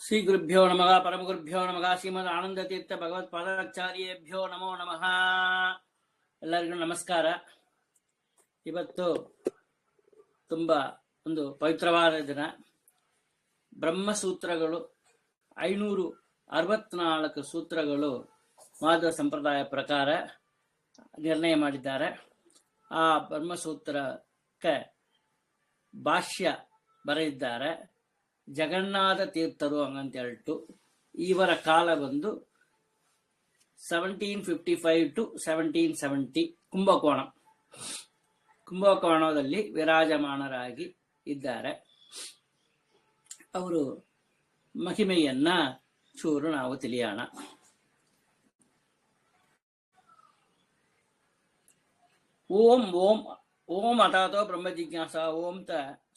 ಶ್ರೀ ಗುರುಭ್ಯೋ ನಮಃ ಪರಮಗುರುಭ್ಯೋ ನಮಃ ಶ್ರೀಮದ್ ಆನಂದ ತೀರ್ಥ ಭಗವತ್ಪಾದಾಚಾರ್ಯೇಭ್ಯೋ ನಮೋ ನಮಃ. ಎಲ್ಲರಿಗೂ ನಮಸ್ಕಾರ. ಇವತ್ತು ತುಂಬ ಒಂದು ಪವಿತ್ರವಾದ ದಿನ. ಬ್ರಹ್ಮಸೂತ್ರಗಳು 564 ಸೂತ್ರಗಳು ಮಾಧ್ವ ಸಂಪ್ರದಾಯ ಪ್ರಕಾರ ನಿರ್ಣಯ ಮಾಡಿದ್ದಾರೆ. ಆ ಬ್ರಹ್ಮಸೂತ್ರಕ್ಕೆ ಭಾಷ್ಯ ಬರೆದಿದ್ದಾರೆ ಜಗನ್ನಾಥ ತೀರ್ಥರು ಅಂತ ಹೇಳ್ತು. ಇವರ ಕಾಲ ಬಂದು 1755 to 1770 ಕುಂಭಕೋಣದಲ್ಲಿ ವಿರಾಜಮಾನರಾಗಿ ಇದ್ದಾರೆ. ಅವರು ಮಹಿಮೆಯನ್ನ ಚೂರು ನಾವು ತಿಳಿಯೋಣ. ಓಂ ಓಂ ಓಂ ಅಥಾತೋ ಬ್ರಹ್ಮ ಜಿಜ್ಞಾಸ ಓಂ ತ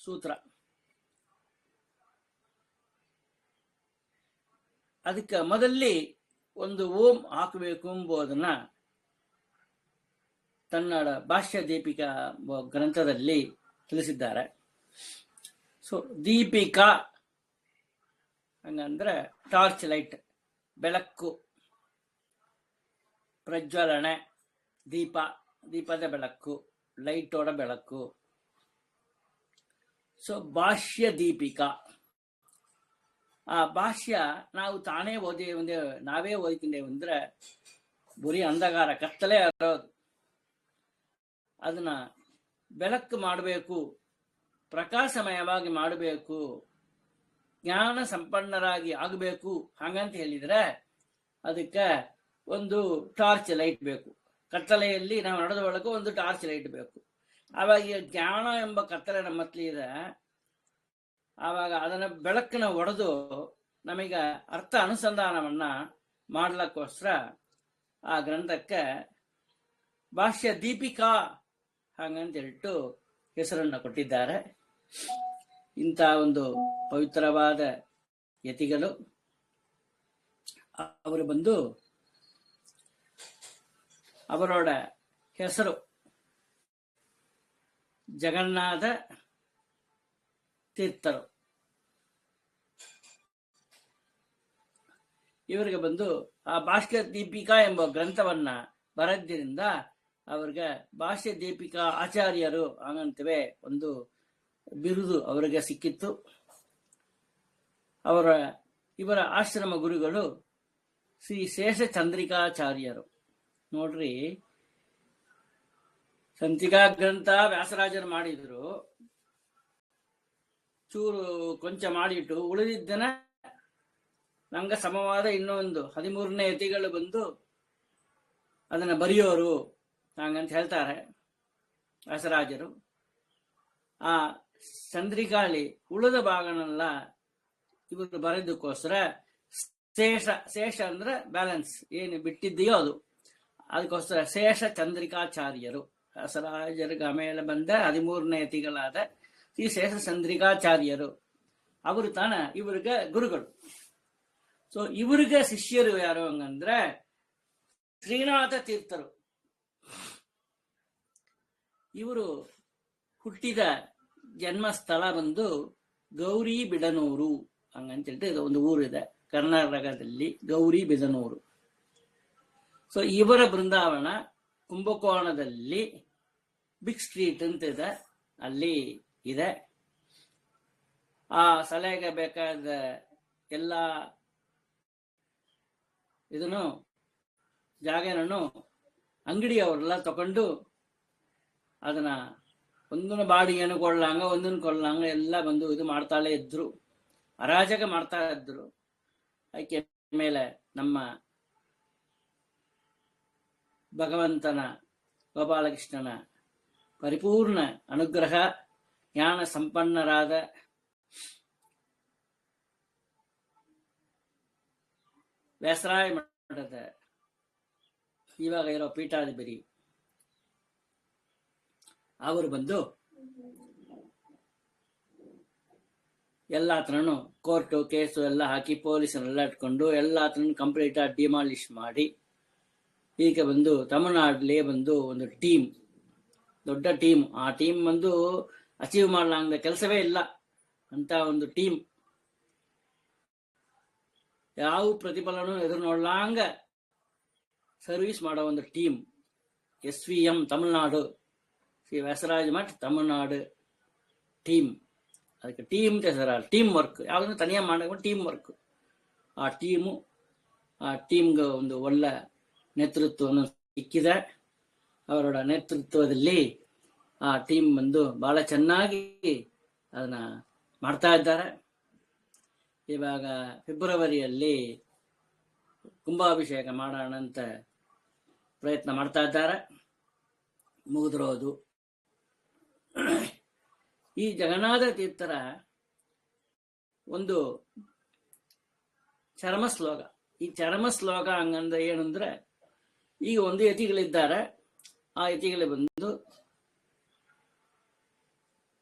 ಸೂತ್ರ. ಅದಕ್ಕೆ ಮೊದಲೇ ಒಂದು ಓಂ ಹಾಕಬೇಕು ಎಂಬುದನ್ನ ಕನ್ನಡ ಭಾಷ್ಯ ದೀಪಿಕಾ ಗ್ರಂಥದಲ್ಲಿ ತಿಳಿಸಿದ್ದಾರೆ. ಸೊ ದೀಪಿಕಾ ಹಂಗಂದ್ರೆ ಟಾರ್ಚ್ ಲೈಟ್, ಬೆಳಕು, ಪ್ರಜ್ವಲನೆ, ದೀಪದ ಬೆಳಕು, ಲೈಟೋಡ ಬೆಳಕು. ಸೊ ಭಾಷ್ಯ ದೀಪಿಕಾ. ಆ ಭಾಷ್ಯ ನಾವು ತಾನೇ ನಾವೇ ಓದಿಕೊಂಡೇವು ಅಂದ್ರೆ ಬರೀ ಅಂಧಕಾರ ಕತ್ತಲೆ ಇರೋದು. ಅದನ್ನ ಬೆಳಕು ಮಾಡಬೇಕು, ಪ್ರಕಾಶಮಯವಾಗಿ ಮಾಡಬೇಕು, ಜ್ಞಾನ ಸಂಪನ್ನರಾಗಿ ಆಗಬೇಕು. ಹಾಗಂತ ಹೇಳಿದ್ರೆ ಅದಕ್ಕೆ ಒಂದು ಟಾರ್ಚ್ ಲೈಟ್ ಬೇಕು. ಕತ್ತಲೆಯಲ್ಲಿ ನಾವು ನಡೆದ ಒಳಗೂ ಒಂದು ಟಾರ್ಚ್ ಲೈಟ್ ಬೇಕು. ಆವಾಗ ಜ್ಞಾನ ಎಂಬ ಕತ್ತಲೆ ನಮ್ಮ ಹತ್ಲಿ ಇದೆ. ಆವಾಗ ಅದನ್ನ ಬೆಳಕನ್ನ ಒಡೆದು ನಮಗೆ ಅರ್ಥ ಅನುಸಂಧಾನವನ್ನ ಮಾಡ್ಲಿಕ್ಕೋಸ್ಕರ ಆ ಗ್ರಂಥಕ್ಕೆ ಭಾಷ್ಯ ದೀಪಿಕಾ ಹಾಗಂತ ಹೇಳ್ಬಿಟ್ಟು ಹೆಸರನ್ನ ಕೊಟ್ಟಿದ್ದಾರೆ. ಇಂಥ ಒಂದು ಪವಿತ್ರವಾದ ಯತಿಗಳು ಅವರು ಬಂದು ಅವರೋಡ ಹೆಸರು ಜಗನ್ನಾಥ ತೀರ್ಥರು. ಇವರಿಗೆ ಬಂದು ಆ ಭಾಷ್ಯ ದೀಪಿಕಾ ಎಂಬ ಗ್ರಂಥವನ್ನ ಬರೆದ್ದರಿಂದ ಅವ್ರಿಗೆ ಭಾಷ್ಯ ದೀಪಿಕಾ ಆಚಾರ್ಯರು ಹಾಗಂತವೇ ಒಂದು ಬಿರುದು ಅವರಿಗೆ ಸಿಕ್ಕಿತ್ತು. ಇವರ ಆಶ್ರಮ ಗುರುಗಳು ಶ್ರೀ ಶೇಷಚಂದ್ರಿಕಾಚಾರ್ಯರು. ನೋಡ್ರಿ, ಚಂದ್ರಿಕಾ ಗ್ರಂಥ ವ್ಯಾಸರಾಜರು ಮಾಡಿದ್ರು, ಚೂರು ಕೊಂಚ ಮಾಡಿಟ್ಟು ಉಳಿದಿದ್ದನ ನಂಗ ಸಮವಾದ ಇನ್ನೊಂದು 13ನೇ ಯತಿಗಳು ಬಂದು ಅದನ್ನ ಬರೆಯೋರು ಹಂಗಂತ ಹೇಳ್ತಾರೆ ವ್ಯಾಸರಾಜರು. ಆ ಚಂದ್ರಿಕಾಳಿ ಉಳಿದ ಭಾಗನೆಲ್ಲ ಇವರು ಬರೆದಕ್ಕೋಸ್ಕರ ಶೇಷ ಅಂದ್ರೆ ಬ್ಯಾಲೆನ್ಸ್ ಏನು ಬಿಟ್ಟಿದೆಯೋ ಅದು, ಅದಕ್ಕೋಸ್ಕರ ಶೇಷ ಚಂದ್ರಿಕಾಚಾರ್ಯರು. ವ್ಯಾಸರಾಜರಿಗೆ ಆಮೇಲೆ ಬಂದ 13ನೇ ಯತಿಗಳಾದ ಶ್ರೀ ಶೇಷಚಂದ್ರಿಕಾಚಾರ್ಯರು ಅವರು ತಾನ ಇವರಿಗೆ ಗುರುಗಳು. ಸೊ ಇವರಿಗೆ ಶಿಷ್ಯರು ಯಾರು ಹಂಗಂದ್ರೆ ಶ್ರೀನಾಥ ತೀರ್ಥರು. ಇವರು ಹುಟ್ಟಿದ ಜನ್ಮಸ್ಥಳ ಬಂದು ಗೌರಿ ಬಿದನೂರು ಹಂಗಂತ ಹೇಳ್ಬಿಟ್ಟು ಒಂದು ಊರಿದೆ ಕರ್ನಾಟಕದಲ್ಲಿ, ಗೌರಿ ಬಿದನೂರು. ಸೊ ಇವರ ಬೃಂದಾವನ ಕುಂಭಕೋಣದಲ್ಲಿ ಬಿಗ್ ಸ್ಟ್ರೀಟ್ ಅಂತ ಇದೆ, ಅಲ್ಲಿ ಇದೆ. ಆ ಸಲಹೆಗೆ ಬೇಕಾದ ಎಲ್ಲ ಇದನ್ನು ಜಾಗನೂ ಅಂಗಡಿಯವರೆಲ್ಲ ತಗೊಂಡು ಅದನ್ನ ಒಂದನ್ನು ಬಾಡಿಗೆಯನ್ನು ಕೊಳ್ಳಂಗ ಒಂದನ್ನು ಕೊಳ್ಳಂಗ ಎಲ್ಲ ಬಂದು ಇದು ಮಾಡ್ತಾಳೆ ಇದ್ರು, ಅರಾಜಕ ಮಾಡ್ತಾ ಇದ್ರು. ಅದಕ್ಕೆ ಮೇಲೆ ನಮ್ಮ ಭಗವಂತನ ಗೋಪಾಲಕೃಷ್ಣನ ಪರಿಪೂರ್ಣ ಅನುಗ್ರಹ, ಜ್ಞಾನ ಸಂಪನ್ನರಾದ ವ್ಯಾಸರಾಯ ಮಠದ ಇವಾಗ ಇರೋ ಪೀಠಾಧಿಪತಿ ಅವರು ಬಂದು ಎಲ್ಲಾತ್ರನು ಕೋರ್ಟು ಕೇಸು ಎಲ್ಲ ಹಾಕಿ ಪೊಲೀಸರೆಲ್ಲ ಇಟ್ಕೊಂಡು ಎಲ್ಲಾತ್ರನು ಕಂಪ್ಲೀಟ್ ಡಿಮಾಲಿಷ್ ಮಾಡಿ ಈಗ ಬಂದು ತಮಿಳುನಾಡಲ್ಲಿ ಬಂದು ಒಂದು ಟೀಮ್, ದೊಡ್ಡ ಟೀಮ್. ಆ ಟೀಮ್ ಬಂದು ಅಚೀವ್ ಮಾಡಲಾಂಗ ಕೆಲಸವೇ ಇಲ್ಲ ಅಂತ ಒಂದು ಟೀಮ್ ಯಾವ ಪ್ರತಿಫಲನೂ ಎದುರು ನೋಡ್ಲಾಂಗ ಸರ್ವಿಸ್ ಮಾಡೋ ಒಂದು team SVM Tamil Nadu, Shri Vyasaraja Math Tamil Nadu team. ಅದಕ್ಕೆ ಟೀಮ್ ಟೀಮ್ ವರ್ಕ್, ಯಾವುದನ್ನು ತನಿಯಾಗಿ ಮಾಡೋ ಟೀಮ್ ವರ್ಕ್. ಆ ಟೀಮ್ಗೆ ಒಂದು ಒಳ್ಳೆ ನೇತೃತ್ವವನ್ನು ಸಿಕ್ಕಿದೆ. ಅವರ ನೇತೃತ್ವದಲ್ಲಿ ಆ ಟೀಮ್ ಬಂದು ಬಹಳ ಚೆನ್ನಾಗಿ ಅದನ್ನ ಮಾಡ್ತಾ ಇದ್ದಾರೆ. ಇವಾಗ ಫೆಬ್ರವರಿಯಲ್ಲಿ ಕುಂಭಾಭಿಷೇಕ ಮಾಡೋಣ ಅಂತ ಪ್ರಯತ್ನ ಮಾಡ್ತಾ ಇದ್ದಾರೆ. ಮುಗಿದಿರೋದು. ಈ ಜಗನ್ನಾಥ ತೀರ್ಥರ ಒಂದು ಚರಮ ಶ್ಲೋಕ. ಈ ಚರಮ ಶ್ಲೋಕ ಹಂಗಂದ್ರೆ ಏನಂದ್ರೆ, ಈಗ ಒಂದು ಯತಿಗಳಿದ್ದಾರೆ. ಆ ಯತಿಗಳು ಬಂದು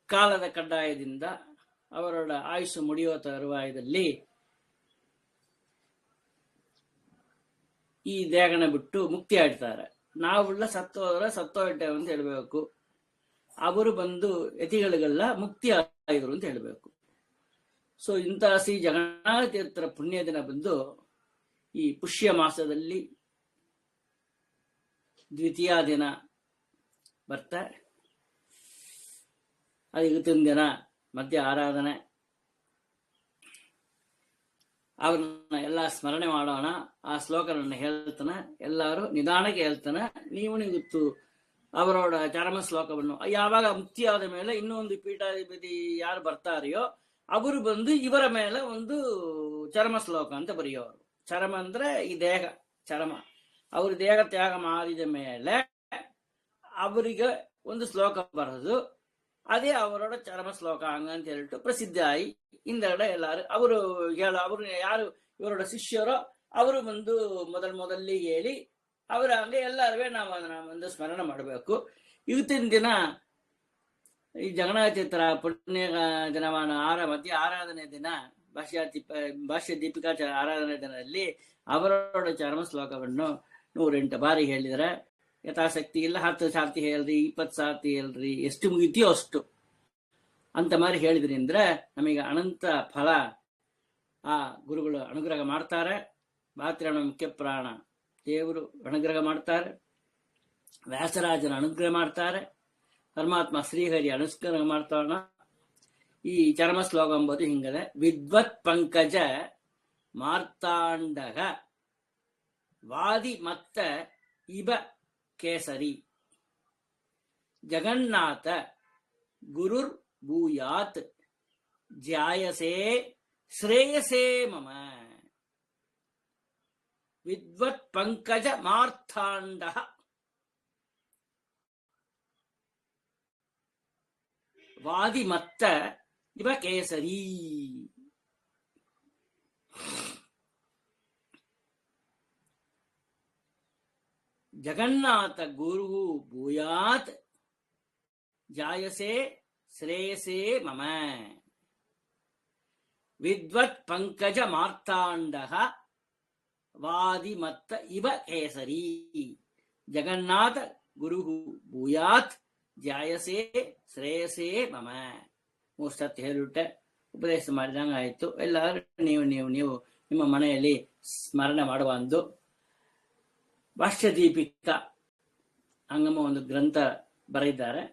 ಕಾಲದ ಕಡ್ಡಾಯದಿಂದ ಅವರ ಆಯುಷು ಮುಡಿಯುವ ತರುವಾಯದಲ್ಲಿ ಈ ದೇಹನ ಬಿಟ್ಟು ಮುಕ್ತಿ ಆಡ್ತಾರೆ. ನಾವೆಲ್ಲ ಸತ್ತೋಯ್ತೇವೆ ಅಂತ ಹೇಳ್ಬೇಕು. ಅವರು ಬಂದು ಯತಿಗಳಿಗೆಲ್ಲ ಮುಕ್ತಿ ಆಯ್ದರು ಅಂತ ಹೇಳ್ಬೇಕು. ಸೊ ಇಂತಹ ಶ್ರೀ ಜಗನ್ನಾಥ ತೀರ್ಥರ ಪುಣ್ಯ ದಿನ ಬಂದು ಈ ಪುಷ್ಯ ಮಾಸದಲ್ಲಿ ದ್ವಿತೀಯ ದಿನ ಬರ್ತಾರೆ. ಅದು ಇವತ್ತಿನ ದಿನ ಮಧ್ಯ ಆರಾಧನೆ. ಅವ್ರನ್ನ ಎಲ್ಲ ಸ್ಮರಣೆ ಮಾಡೋಣ. ಆ ಶ್ಲೋಕನನ್ನು ಹೇಳ್ತಾನೆ, ಎಲ್ಲರೂ ನಿಧಾನಕ್ಕೆ ಹೇಳ್ತಾನೆ. ನೀವು ಗೊತ್ತು ಅವರೋಡ ಚರಮ ಶ್ಲೋಕವನ್ನು ಯಾವಾಗ ಮುಕ್ತಿ ಆದ ಮೇಲೆ ಇನ್ನೊಂದು ಪೀಠಾಧಿಪತಿ ಯಾರು ಬರ್ತಾರೆಯೋ ಅವರು ಬಂದು ಇವರ ಮೇಲೆ ಒಂದು ಚರಮ ಶ್ಲೋಕ ಅಂತ ಬರೆಯೋರು. ಚರಮ ಅಂದ್ರೆ ಈ ದೇಹ ಚರಮ. ಅವ್ರ ದೇಹ ತ್ಯಾಗ ಮಾಡಿದ ಮೇಲೆ ಅವರಿಗೆ ಒಂದು ಶ್ಲೋಕ ಬರೋದು, ಅದೇ ಅವರೋಡ ಚರಮ ಶ್ಲೋಕ ಹಂಗಂತ ಹೇಳ್ಬಿಟ್ಟು ಪ್ರಸಿದ್ಧ ಆಗಿ ಹಿಂದೆರಡೆ ಎಲ್ಲಾರು ಅವರು ಯಾರು ಇವರೋಡ ಶಿಷ್ಯರೋ ಅವರು ಬಂದು ಮೊದಲಿಗೆ ಹೇಳಿ ಅವರ ಹಂಗೆ ಎಲ್ಲರೂ ನಾವು ಅದನ್ನ ಒಂದು ಸ್ಮರಣೆ ಮಾಡಬೇಕು. ಇವತ್ತಿನ ದಿನ ಈ ಜಗನ್ನಾಥ ತೀರ್ಥರ ಪುಣ್ಯ ದಿನವಾನ ಮಧ್ಯ ಆರಾಧನೆ ದಿನ, ಭಾಷ್ಯ ದೀಪಿಕಾ ಆರಾಧನೆ ದಿನದಲ್ಲಿ ಅವರೋಡ ಚರಮ ಶ್ಲೋಕವನ್ನು 108 ಬಾರಿ ಹೇಳಿದರೆ ಯಥಾಶಕ್ತಿ ಇಲ್ಲ 10 ಸಾರ್ತಿ ಹೇಳ್ರಿ, 20 ಸಾರ್ತಿ ಹೇಳ್ರಿ, ಎಷ್ಟು ಮುಗಿತೀಯೋ ಅಷ್ಟು ಅಂತ ಮಾರಿ ಹೇಳಿದ್ರಿ ಅಂದ್ರೆ ನಮಗೆ ಅನಂತ ಫಲ ಆ ಗುರುಗಳು ಅನುಗ್ರಹ ಮಾಡ್ತಾರೆ. ಭಾತೃಣ ಮುಖ್ಯ ಪ್ರಾಣ ದೇವರು ಅನುಗ್ರಹ ಮಾಡ್ತಾರೆ, ವ್ಯಾಸರಾಜನ ಅನುಗ್ರಹ ಮಾಡ್ತಾರೆ, ಪರಮಾತ್ಮ ಶ್ರೀಹರಿ ಅನುಗ್ರಹ ಮಾಡ್ತಾನ. ಈ ಚರಮ ಶ್ಲೋಕ ಎಂಬುದು ಹಿಂಗದೆ: ವಿದ್ವತ್ ಪಂಕಜ ಮಾರ್ತಾಂಡಗ ವಾದಿ ಮತ್ತ ಇಬ ಕೇಸರಿ ಜಗನ್ನಾಥ ಗುರುರ್ ಭೂಯಾತ್ ಜ್ಯಾಯಸೇ ಶ್ರೇಯಸೇ ಮಮ. ವಿದ್ವತ್ ಪಂಕಜ ಮಾರ್ಥಾಂಡ ವಾದಿ ಮತ್ತ ಇವ ಕೇಸರಿ. ಜಗನ್ನಾಥ ಗುರು ಭೂಯಾತ್ ಜಾಯಸೆ ಶ್ರೇಯಸೇ ಮಮ. ವಿದ್ವತ್ ಪಂಕಜ ಮಾರ್ತಾಂಡ ವಾದಿ ಮತ್ತ ಇವ ಕೇಸರಿ. ಜಗನ್ನಾಥ ಗುರು ಭೂಯಾತ್ ಜಾಯಸೆ ಶ್ರೇಯಸೇ ಮಮ. 3 ಸತಿ ಹೇಳಿಬಿಟ್ಟೆ, ಉಪದೇಶ ಮಾಡಿದಂಗೆ ಆಯಿತು. ಎಲ್ಲರೂ ನೀವು ನಿಮ್ಮ ಮನೆಯಲ್ಲಿ ಸ್ಮರಣೆ ಮಾಡುವಂದು. ಭಾಷ್ಯ ದೀಪಿಕಾ ಅಂಗಮ ಒಂದು ಗ್ರಂಥ ಬರೆದಿದ್ದಾರೆ.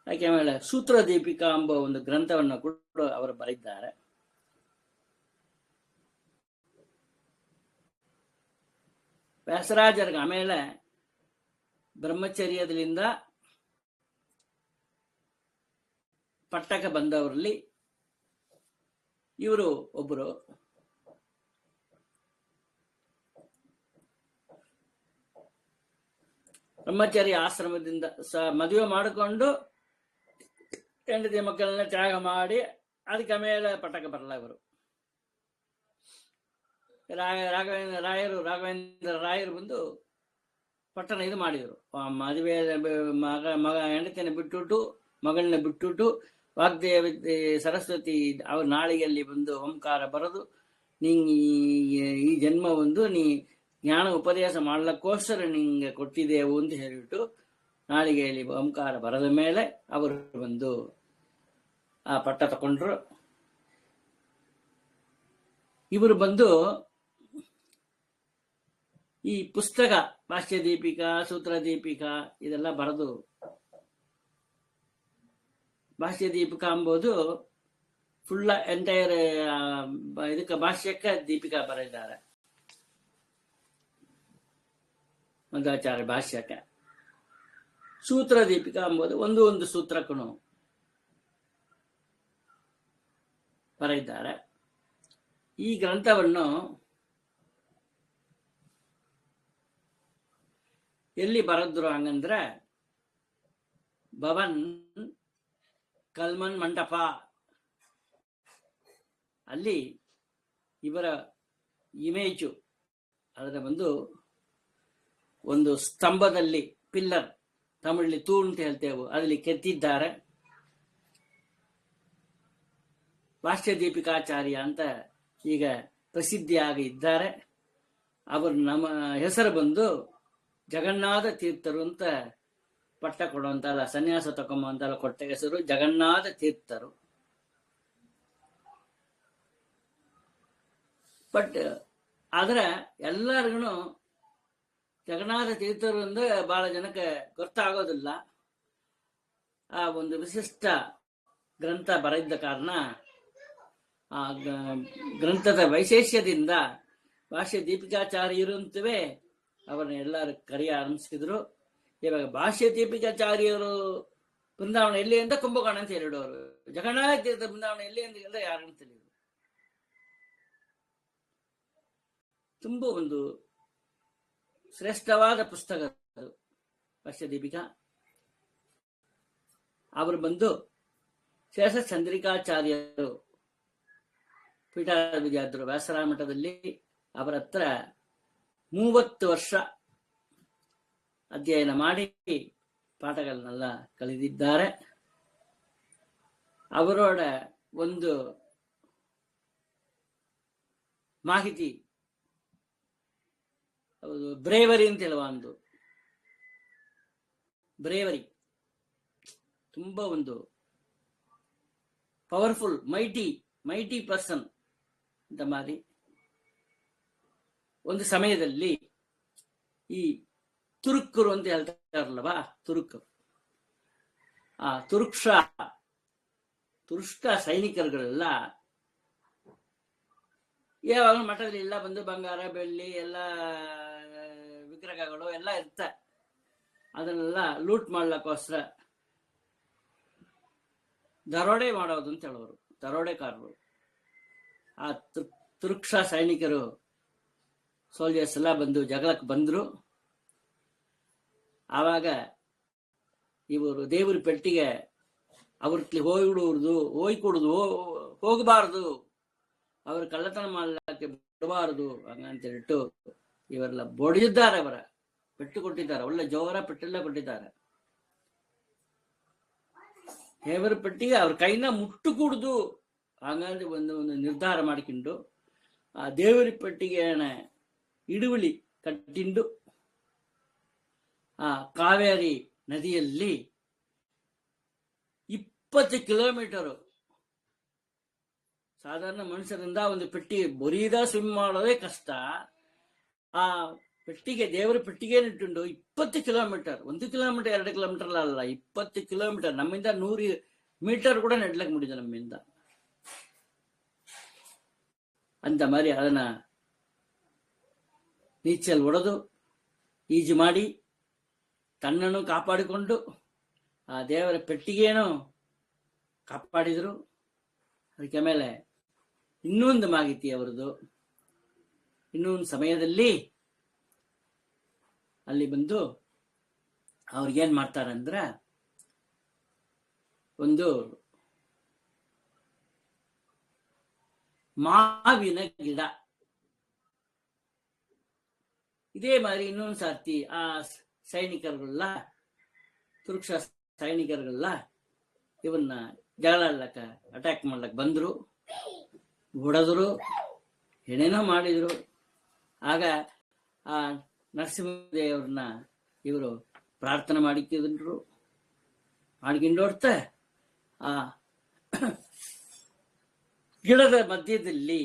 ಯಾಕೆ ಆಮೇಲೆ ಸೂತ್ರ ದೀಪಿಕಾ ಎಂಬ ಒಂದು ಗ್ರಂಥವನ್ನು ಕೂಡ ಅವರು ಬರೆದಿದ್ದಾರೆ. ವ್ಯಾಸರಾಜರಿಗೆ ಆಮೇಲೆ ಬ್ರಹ್ಮಚರ್ಯದಿಂದ ಪಟ್ಟಕ್ಕೆ ಬಂದವರಲ್ಲಿ ಇವರು ಒಬ್ಬರು. ಬ್ರಹ್ಮಚಾರಿ ಆಶ್ರಮದಿಂದ ಮದುವೆ ಮಾಡಿಕೊಂಡು ಹೆಂಡತಿ ಮಕ್ಕಳನ್ನ ತ್ಯಾಗ ಮಾಡಿ ಅದಕ್ಕೆ ಮೇಲೆ ಪಟ್ಟಕ್ಕೆ ಬರಲ್ಲ ಇವರು. ರಾಘವೇಂದ್ರ ರಾಯರು ಬಂದು ಪಟ್ಟಣ ಇದು ಮಾಡಿದರು. ಮದುವೆ ಮಗ ಹೆಂಡತಿಯನ್ನು ಬಿಟ್ಟುಬಿಟ್ಟು ಮಗಳನ್ನ ಬಿಟ್ಟುಬಿಟ್ಟು ವಾಗ್ದೇವಿ ಸರಸ್ವತಿ ಅವ್ರ ನಾಳಿಗೆಯಲ್ಲಿ ಬಂದು ಓಂಕಾರ ಬರೆದು ಈ ಜನ್ಮ ಒಂದು ನೀ ಜ್ಞಾನ ಉಪದೇಶ ಮಾಡ್ಲಿಕ್ಕೋಸ್ಕರ ನಿಂಗೆ ಕೊಟ್ಟಿದ್ದೇವು ಅಂತ ಹೇಳಿಬಿಟ್ಟು ನಾಳಿಗೆಯಲ್ಲಿ ಓಂಕಾರ ಬರೆದ ಮೇಲೆ ಅವರು ಬಂದು ಆ ಪಟ್ಟ ತಕೊಂಡ್ರು. ಇವರು ಬಂದು ಈ ಪುಸ್ತಕ ಭಾಷ್ಯ ದೀಪಿಕಾ, ಸೂತ್ರ ದೀಪಿಕಾ ಇದೆಲ್ಲ ಬರೆದು, ಭಾಷ್ಯ ದೀಪಿಕಾ ಎಂಬುದು ಫುಲ್ ಎಂಟೈರ್ ಇದಕ್ಕೆ ಭಾಷ್ಯಕ್ಕೆ ದೀಪಿಕಾ ಬರೆದಿದ್ದಾರೆ, ಮಧ್ವಾಚಾರ್ಯ ಭಾಷ್ಯಕ್ಕೆ. ಸೂತ್ರ ದೀಪಿಕಾ ಎಂಬುದು ಒಂದು ಸೂತ್ರಕ್ಕೂ ಬರೆದಿದ್ದಾರೆ. ಈ ಗ್ರಂಥವನ್ನು ಎಲ್ಲಿ ಬರೆದ್ರು ಹಂಗಂದ್ರೆ ಭವನ್ ಕಲ್ಮನ್ ಮಂಟಪ, ಅಲ್ಲಿ ಇವರ ಇಮೇಜು ಅದರ ಒಂದು ಸ್ತಂಭದಲ್ಲಿ, ಪಿಲ್ಲರ್, ತಮಿಳಲ್ಲಿ ತೂಣ್ ಅಂತ ಹೇಳ್ತೇವೆ, ಅಲ್ಲಿ ಕೆತ್ತಿದ್ದಾರೆ. ಭಾಷ್ಯ ದೀಪಿಕಾಚಾರ್ಯ ಅಂತ ಈಗ ಪ್ರಸಿದ್ಧಿಯಾಗಿ ಇದ್ದಾರೆ. ಅವರು ನಮ್ಮ ಹೆಸರು ಬಂದು ಜಗನ್ನಾಥ ತೀರ್ಥರು ಅಂತ ಪಟ್ಟ ಕೊಡುವಂತಲ್ಲ, ಸನ್ಯಾಸ ತಗೊಂಬಂತಲ್ಲ, ಕೊಟ್ಟ ಹೆಸರು ಜಗನ್ನಾಥ ತೀರ್ಥರು. ಬಟ್ ಆದ್ರೆ ಎಲ್ಲರಿಗೂ ಜಗನ್ನಾಥ ತೀರ್ಥರು ಅಂದ್ರೆ ಬಹಳ ಜನಕ್ಕೆ ಗೊತ್ತಾಗೋದಿಲ್ಲ. ಆ ಒಂದು ವಿಶಿಷ್ಟ ಗ್ರಂಥ ಬರೆದಿದ್ದ ಕಾರಣ ಆ ಗ್ರಂಥದ ವೈಶೇಷ್ಯದಿಂದ ಭಾಷ್ಯ ದೀಪಿಕಾಚಾರ್ಯರು ಅಂತವೇ ಅವರನ್ನ ಎಲ್ಲರೂ ಕರೆಯ ಆರಂಭಿಸಿದ್ರು. ಇವಾಗ ಭಾಷ್ಯ ದೀಪಿಕಾಚಾರ್ಯರು ಬೃಂದಾವನ ಎಲ್ಲಿ ಅಂತ ಕುಂಭಕೋಣ ಅಂತ ಹೇಳಿಡೋರು, ಜಗನ್ನಾಥ ತೀರ್ಥ ಬೃಂದಾವನ ಎಲ್ಲಿ ಅಂತ ಹೇಳಿದ್ರೆ ಯಾರನ್ನು ತಿಳಿದ್ರು. ತುಂಬ ಒಂದು ಶ್ರೇಷ್ಠವಾದ ಪುಸ್ತಕ ಅದು ಭಾಷ್ಯ ದೀಪಿಕಾ. ಅವರು ಬಂದು ಶೇಷ ಚಂದ್ರಿಕಾಚಾರ್ಯರು ಪೀಠಾಧಿಪತಿಯಾದರು ವ್ಯಾಸರಾಯ ಮಠದಲ್ಲಿ. ಅವರ ಹತ್ರ 30 ವರ್ಷ ಅಧ್ಯಯನ ಮಾಡಿ ಪಾಠಗಳನ್ನೆಲ್ಲ ಕಲಿದಿದ್ದಾರೆ. ಅವರೋಡ ಒಂದು ಮಾಹಿತಿ, ಬ್ರೇವರಿ ಅಂತ ಹೇಳುವ ಒಂದು ಬ್ರೇವರಿ, ತುಂಬಾ ಒಂದು ಪವರ್ಫುಲ್ ಮೈಟಿ ಪರ್ಸನ್ ಅಂತ ಮಾಡಿ ಒಂದು ಸಮಯದಲ್ಲಿ ಈ ತುರುಕರು ಅಂತ ಹೇಳ್ತಾರಲ್ವಾ, ಆ ತುರುಷ್ಟ ಸೈನಿಕರುಗಳೆಲ್ಲ ಯಾವಾಗ ಮಠದಲ್ಲಿ ಎಲ್ಲ ಬಂದು ಬಂಗಾರ ಬೆಳ್ಳಿ ಎಲ್ಲ ವಿಗ್ರಹಗಳು ಎಲ್ಲ ಇರ್ತಾರೆ, ಅದನ್ನೆಲ್ಲ ಲೂಟ್ ಮಾಡ್ಲಿಕ್ಕೋಸ್ಕರ ದರೋಡೆ ಮಾಡೋದು ಅಂತ ಹೇಳೋರು, ದರೋಡೆಕಾರರು. ಆ ತುರುಕ್ಷ ಸೈನಿಕರು ಸೋಲ್ಜರ್ಸ್ ಎಲ್ಲ ಬಂದು ಜಗಳಕ್ಕೆ ಬಂದ್ರು. ಆವಾಗ ಇವರು ದೇವರ ಪೆಟ್ಟಿಗೆ ಅವ್ರ ಹೋಗಬಾರದು, ಅವರು ಕಳ್ಳತನ ಮಾಡ್ಲಿಕ್ಕೆ ಬಿಡಬಾರದು ಹಂಗಂತ ಹೇಳ್ಬಿಟ್ಟು ಇವರೆಲ್ಲ ಬಡಿದಿದ್ದಾರೆ, ಅವರ ಪೆಟ್ಟು ಕೊಟ್ಟಿದ್ದಾರೆ, ಒಳ್ಳೆ ಜೋರ ಪೆಟ್ಟೆಲ್ಲ ಕೊಟ್ಟಿದ್ದಾರೆ. ದೇವರ ಪೆಟ್ಟಿಗೆ ಅವ್ರ ಕೈನ ಮುಟ್ಟು ಕೂಡುದು ಹಂಗಂದ್ರೆ ಒಂದು ನಿರ್ಧಾರ ಮಾಡಿಕೊಂಡು ಆ ದೇವರ ಪೆಟ್ಟಿಗೆನ ಇಡುವಳಿ ಕಟ್ಟಿಂಡು ಆ ಕಾವೇರಿ ನದಿಯಲ್ಲಿ 20 ಕಿಲೋಮೀಟರು, ಸಾಧಾರಣ ಮನುಷ್ಯರಿಂದ ಒಂದು ಪೆಟ್ಟಿಗೆ ಬರೀದ ಸ್ವಿಮ್ ಮಾಡೋದೇ ಕಷ್ಟ. ಆ ಪೆಟ್ಟಿಗೆ ದೇವರ ಪೆಟ್ಟಿಗೆ ಇಟ್ಟುಂಡು 20 ಕಿಲೋಮೀಟರ್, 1 ಕಿಲೋಮೀಟರ್ 2 ಕಿಲೋಮೀಟರ್ ಅಲ್ಲ, 20 ಕಿಲೋಮೀಟರ್, ನಮ್ಮಿಂದ 100 ಮೀಟರ್ ಕೂಡ ನಡ್ಲಕ್ಕೆ ಮುಡಿದ ನಮ್ಮಿಂದ ಅಂತ ಮಾರಿ ಅದನ್ನ ನೀಚಲ್ ಹೊಡೆದು ಈಜು ಮಾಡಿ ತನ್ನನ್ನು ಕಾಪಾಡಿಕೊಂಡು ಆ ದೇವರ ಪೆಟ್ಟಿಗೆಯನ್ನು ಕಾಪಾಡಿದ್ರು. ಅದಕ್ಕೆ ಮೇಲೆ ಇನ್ನೊಂದು ಮಾಹಿತಿ ಅವರದು, ಇನ್ನೊಂದು ಸಮಯದಲ್ಲಿ ಅಲ್ಲಿ ಬಂದು ಅವ್ರಿಗೇನ್ ಮಾಡ್ತಾರಂದ್ರ ಒಂದು ಮಾವಿನ ಗಿಡ, ಇದೇ ಮಾರಿ ಇನ್ನೊಂದು ಸರ್ತಿ ಆ ಸೈನಿಕರುಗಳೆಲ್ಲ ತುರುಕ್ಷ ಸೈನಿಕರುಗಳೆಲ್ಲ ಇವನ್ನ ಜಗಳ ಅಟ್ಯಾಕ್ ಮಾಡ್ಲಕ್ ಬಂದ್ರು, ಹೊಡೆದ್ರು, ಏನೇನೋ ಮಾಡಿದ್ರು. ಆಗ ಆ ನರಸಿಂಹದೇವ್ರನ್ನ ಇವರು ಪ್ರಾರ್ಥನೆ ಮಾಡಿಕೊಂಡ್ರು. ಮಾಡ್ಕೊಂಡೋಡ್ತ ಆ ಗಿಡದ ಮಧ್ಯದಲ್ಲಿ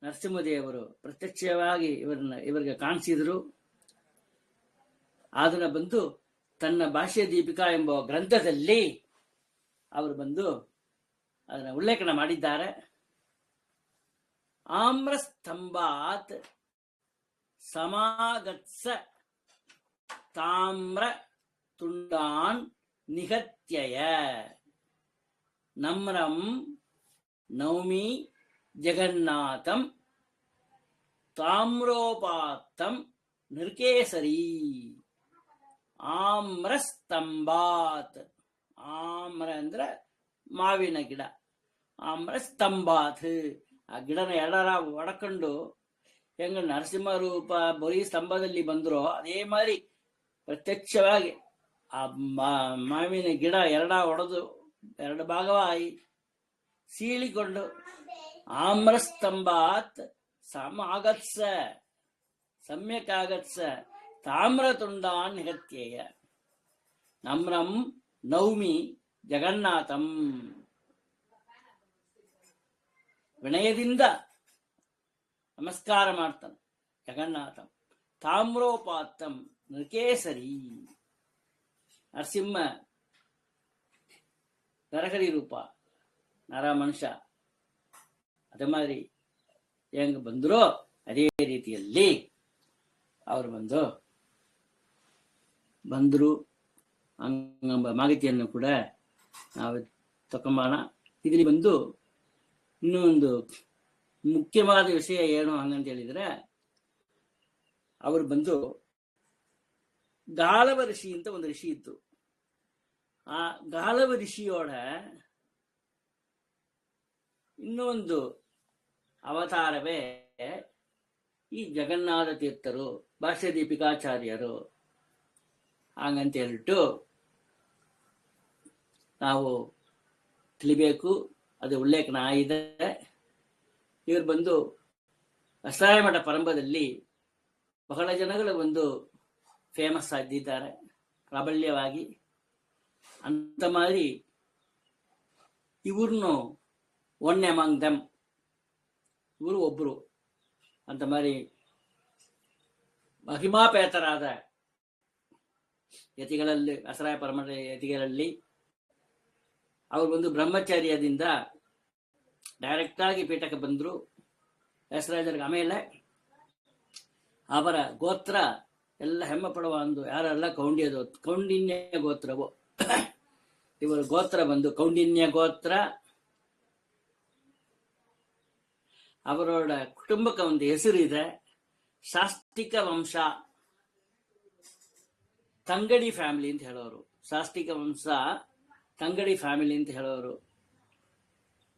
ನರಸಿಂಹದೇವರು ಪ್ರತ್ಯಕ್ಷವಾಗಿ ಇವರಿಗೆ ಕಾಣಿಸಿದರು. ಅದನ್ನ ಬಂದು ತನ್ನ ಭಾಷ್ಯ ದೀಪಿಕಾ ಎಂಬ ಗ್ರಂಥದಲ್ಲಿ ಅವರು ಬಂದು ಅದನ್ನ ಉಲ್ಲೇಖನ ಮಾಡಿದ್ದಾರೆ. ಆಮ್ರಸ್ತಂಭಾತ್ ಸಮಾಗತ್ಸ ತಾಮ್ರ ತುಂಡಾನ್ ನಿಹತ್ಯಯ ನಮ್ರಂ ನೌಮಿ ಜಗನ್ನಾಥಂ ತಾಮ್ರೋಪಾತ್ತಂ ನೃಕೇಸರಿ. ಆಮ್ರಸ್ತಂಭಾತ್, ಆಮ್ರ ಅಂದ್ರೆ ಮಾವಿನ ಗಿಡ, ಆಮ್ರಸ್ತಂಭಾತ್ ಆ ಗಿಡನ ಎಲ್ಲರ ಒಡಕೊಂಡು ಹೆಂಗ ನರಸಿಂಹ ರೂಪ ಬರೀ ಸ್ತಂಭದಲ್ಲಿ ಬಂದ್ರೋ ಅದೇ ಮಾರಿ ಪ್ರತ್ಯಕ್ಷವಾಗಿ ಆ ಮಾವಿನ ಗಿಡ ಒಡೆದು ಎರಡು ಭಾಗವಾಗಿ ಸೀಳಿಕೊಂಡು ಆಮ್ರಸ್ತಂಭಾತ್ ಸಮಾಗತ್ಸ ಸಮ್ಯಕ್ ಆಗತ್ಸ ತಾಮ್ರತುಂಡಾನ್ ನಿಹತ್ಯೇಯ ನಮ್ರಂ ನೌಮಿ ಜಗನ್ನಾಥಂ. ವಿನಯದಿಂದ ನಮಸ್ಕಾರ ಮಾಡ್ತಾನೆ ಜಗನ್ನಾಥಂ. ತಾಮ್ರೋಪಾತ್ತಂ ನೃಕೇಸರಿ, ನರಸಿಂಹ ನರಹರಿ ರೂಪ, ನರ ಮನುಷ್ಯ ಅದೇ ಮಾದಿರಿ ಹೆಂಗ ಬಂದರೋ ಅದೇ ರೀತಿಯಲ್ಲಿ ಅವರು ಬಂದರು ಹಂಗಂಬ ಮಾಹಿತಿಯನ್ನು ಕೂಡ ನಾವು ತಕೊಂಬೋಣ. ಇದರಲ್ಲಿ ಬಂದು ಇನ್ನೂ ಒಂದು ಮುಖ್ಯವಾದ ವಿಷಯ ಏನು ಹಂಗಂತ ಹೇಳಿದ್ರೆ, ಅವರು ಬಂದು ಗಾಲವ ಋಷಿ ಅಂತ ಒಂದು ಋಷಿ ಇತ್ತು. ಆ ಗಾಲವ ಋಷಿಯೋಡ ಇನ್ನೊಂದು ಅವತಾರವೇ ಈ ಜಗನ್ನಾಥ ತೀರ್ಥರು, ಭಾಷ್ಯ ದೀಪಿಕಾಚಾರ್ಯರು ಹಾಗಂತ ಹೇಳ್ಬಿಟ್ಟು ನಾವು ತಿಳಿಬೇಕು. ಅದು ಉಲ್ಲೇಖನ ಆಗಿದೆ. ಇವರು ಬಂದು ಅಸಹಾಯ ಮಠ ಪರಂಬದಲ್ಲಿ ಬಹಳ ಜನಗಳು ಬಂದು ಫೇಮಸ್ ಆಗಿದ್ದಾರೆ ಪ್ರಾಬಲ್ಯವಾಗಿ. ಅಂತ ಮಾರಿ ಇವ್ರನ್ನು ಒನ್ ಎಮಂಗ್ ದಮ್, ಇವರು ಒಬ್ರು ಅಂತ ಮಾರಿ ಮಹಿಮಾಪೇತರಾದ ಯತಿಗಳಲ್ಲಿ, ಅಸರಾಯ ಪರಮಠ ಯತಿಗಳಲ್ಲಿ ಅವರು ಬಂದು ಬ್ರಹ್ಮಚರ್ಯದಿಂದ ಡೈರೆಕ್ಟ್ ಆಗಿ ಪೀಠಕ್ಕೆ ಬಂದರು ವ್ಯಾಸರಾಜರಿಗೆ. ಆಮೇಲೆ ಅವರ ಗೋತ್ರ ಎಲ್ಲ ಹೆಮ್ಮೆ ಪಡುವ ಒಂದು ಯಾರೆಲ್ಲ ಕೌಂಡಿನ್ಯ ಗೋತ್ರವು, ಇವರ ಗೋತ್ರ ಬಂದು ಕೌಂಡಿನ್ಯ ಗೋತ್ರ. ಅವರೋಡ ಕುಟುಂಬಕ್ಕೆ ಒಂದು ಹೆಸರು ಇದೆ, ಶಾಸ್ತಿಕ ವಂಶ, ತಂಗಡಿ ಫ್ಯಾಮಿಲಿ ಅಂತ ಹೇಳೋರು. ಶಾಸ್ತಿಕ ವಂಶ ತಂಗಡಿ ಫ್ಯಾಮಿಲಿ ಅಂತ ಹೇಳೋರು,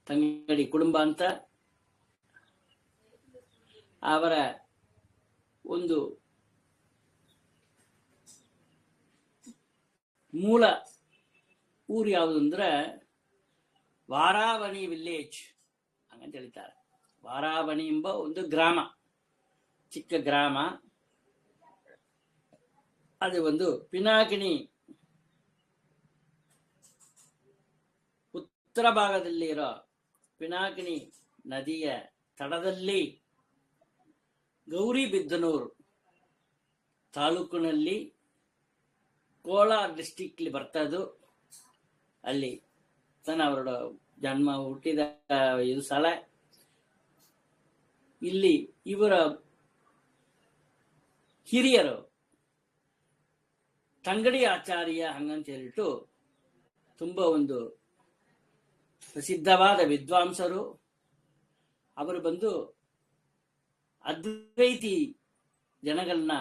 ತಂಗಡಿ ಕುಟುಂಬ ಅಂತ. ಅವರ ಒಂದು ಮೂಲ ಊರು ಯಾವುದು ಅಂದ್ರೆ ವಾರಾವಣಿ ವಿಲೇಜ್ ಹಂಗಂತ ಹೇಳ್ತಾರೆ. ವಾರಾವಣಿ ಎಂಬ ಒಂದು ಗ್ರಾಮ, ಚಿಕ್ಕ ಗ್ರಾಮ. ಅದು ಒಂದು ಪಿನಾಕಿನಿ ಉತ್ತರ ಭಾಗದಲ್ಲಿ ಇರೋ ಪಿನಾಕಿನಿ ನದಿಯ ತಡದಲ್ಲಿ ಗೌರಿಬಿದನೂರು ತಾಲೂಕಿನಲ್ಲಿ ಕೋಲಾರ ಡಿಸ್ಟಿಕ್ ಬರ್ತದು. ಅಲ್ಲಿ ಅವರ ಜನ್ಮ ಹುಟ್ಟಿದ ಇದು ಸ್ಥಳ. ಇಲ್ಲಿ ಇವರ ಹಿರಿಯರು ತಂಗಡಿ ಆಚಾರ್ಯ ಹಂಗಂತ ಹೇಳಿಟ್ಟು ತುಂಬ ಒಂದು ಪ್ರಸಿದ್ಧವಾದ ವಿದ್ವಾಂಸರು. ಅವರು ಬಂದು ಅದ್ವೈತಿ ಜನಗಳನ್ನ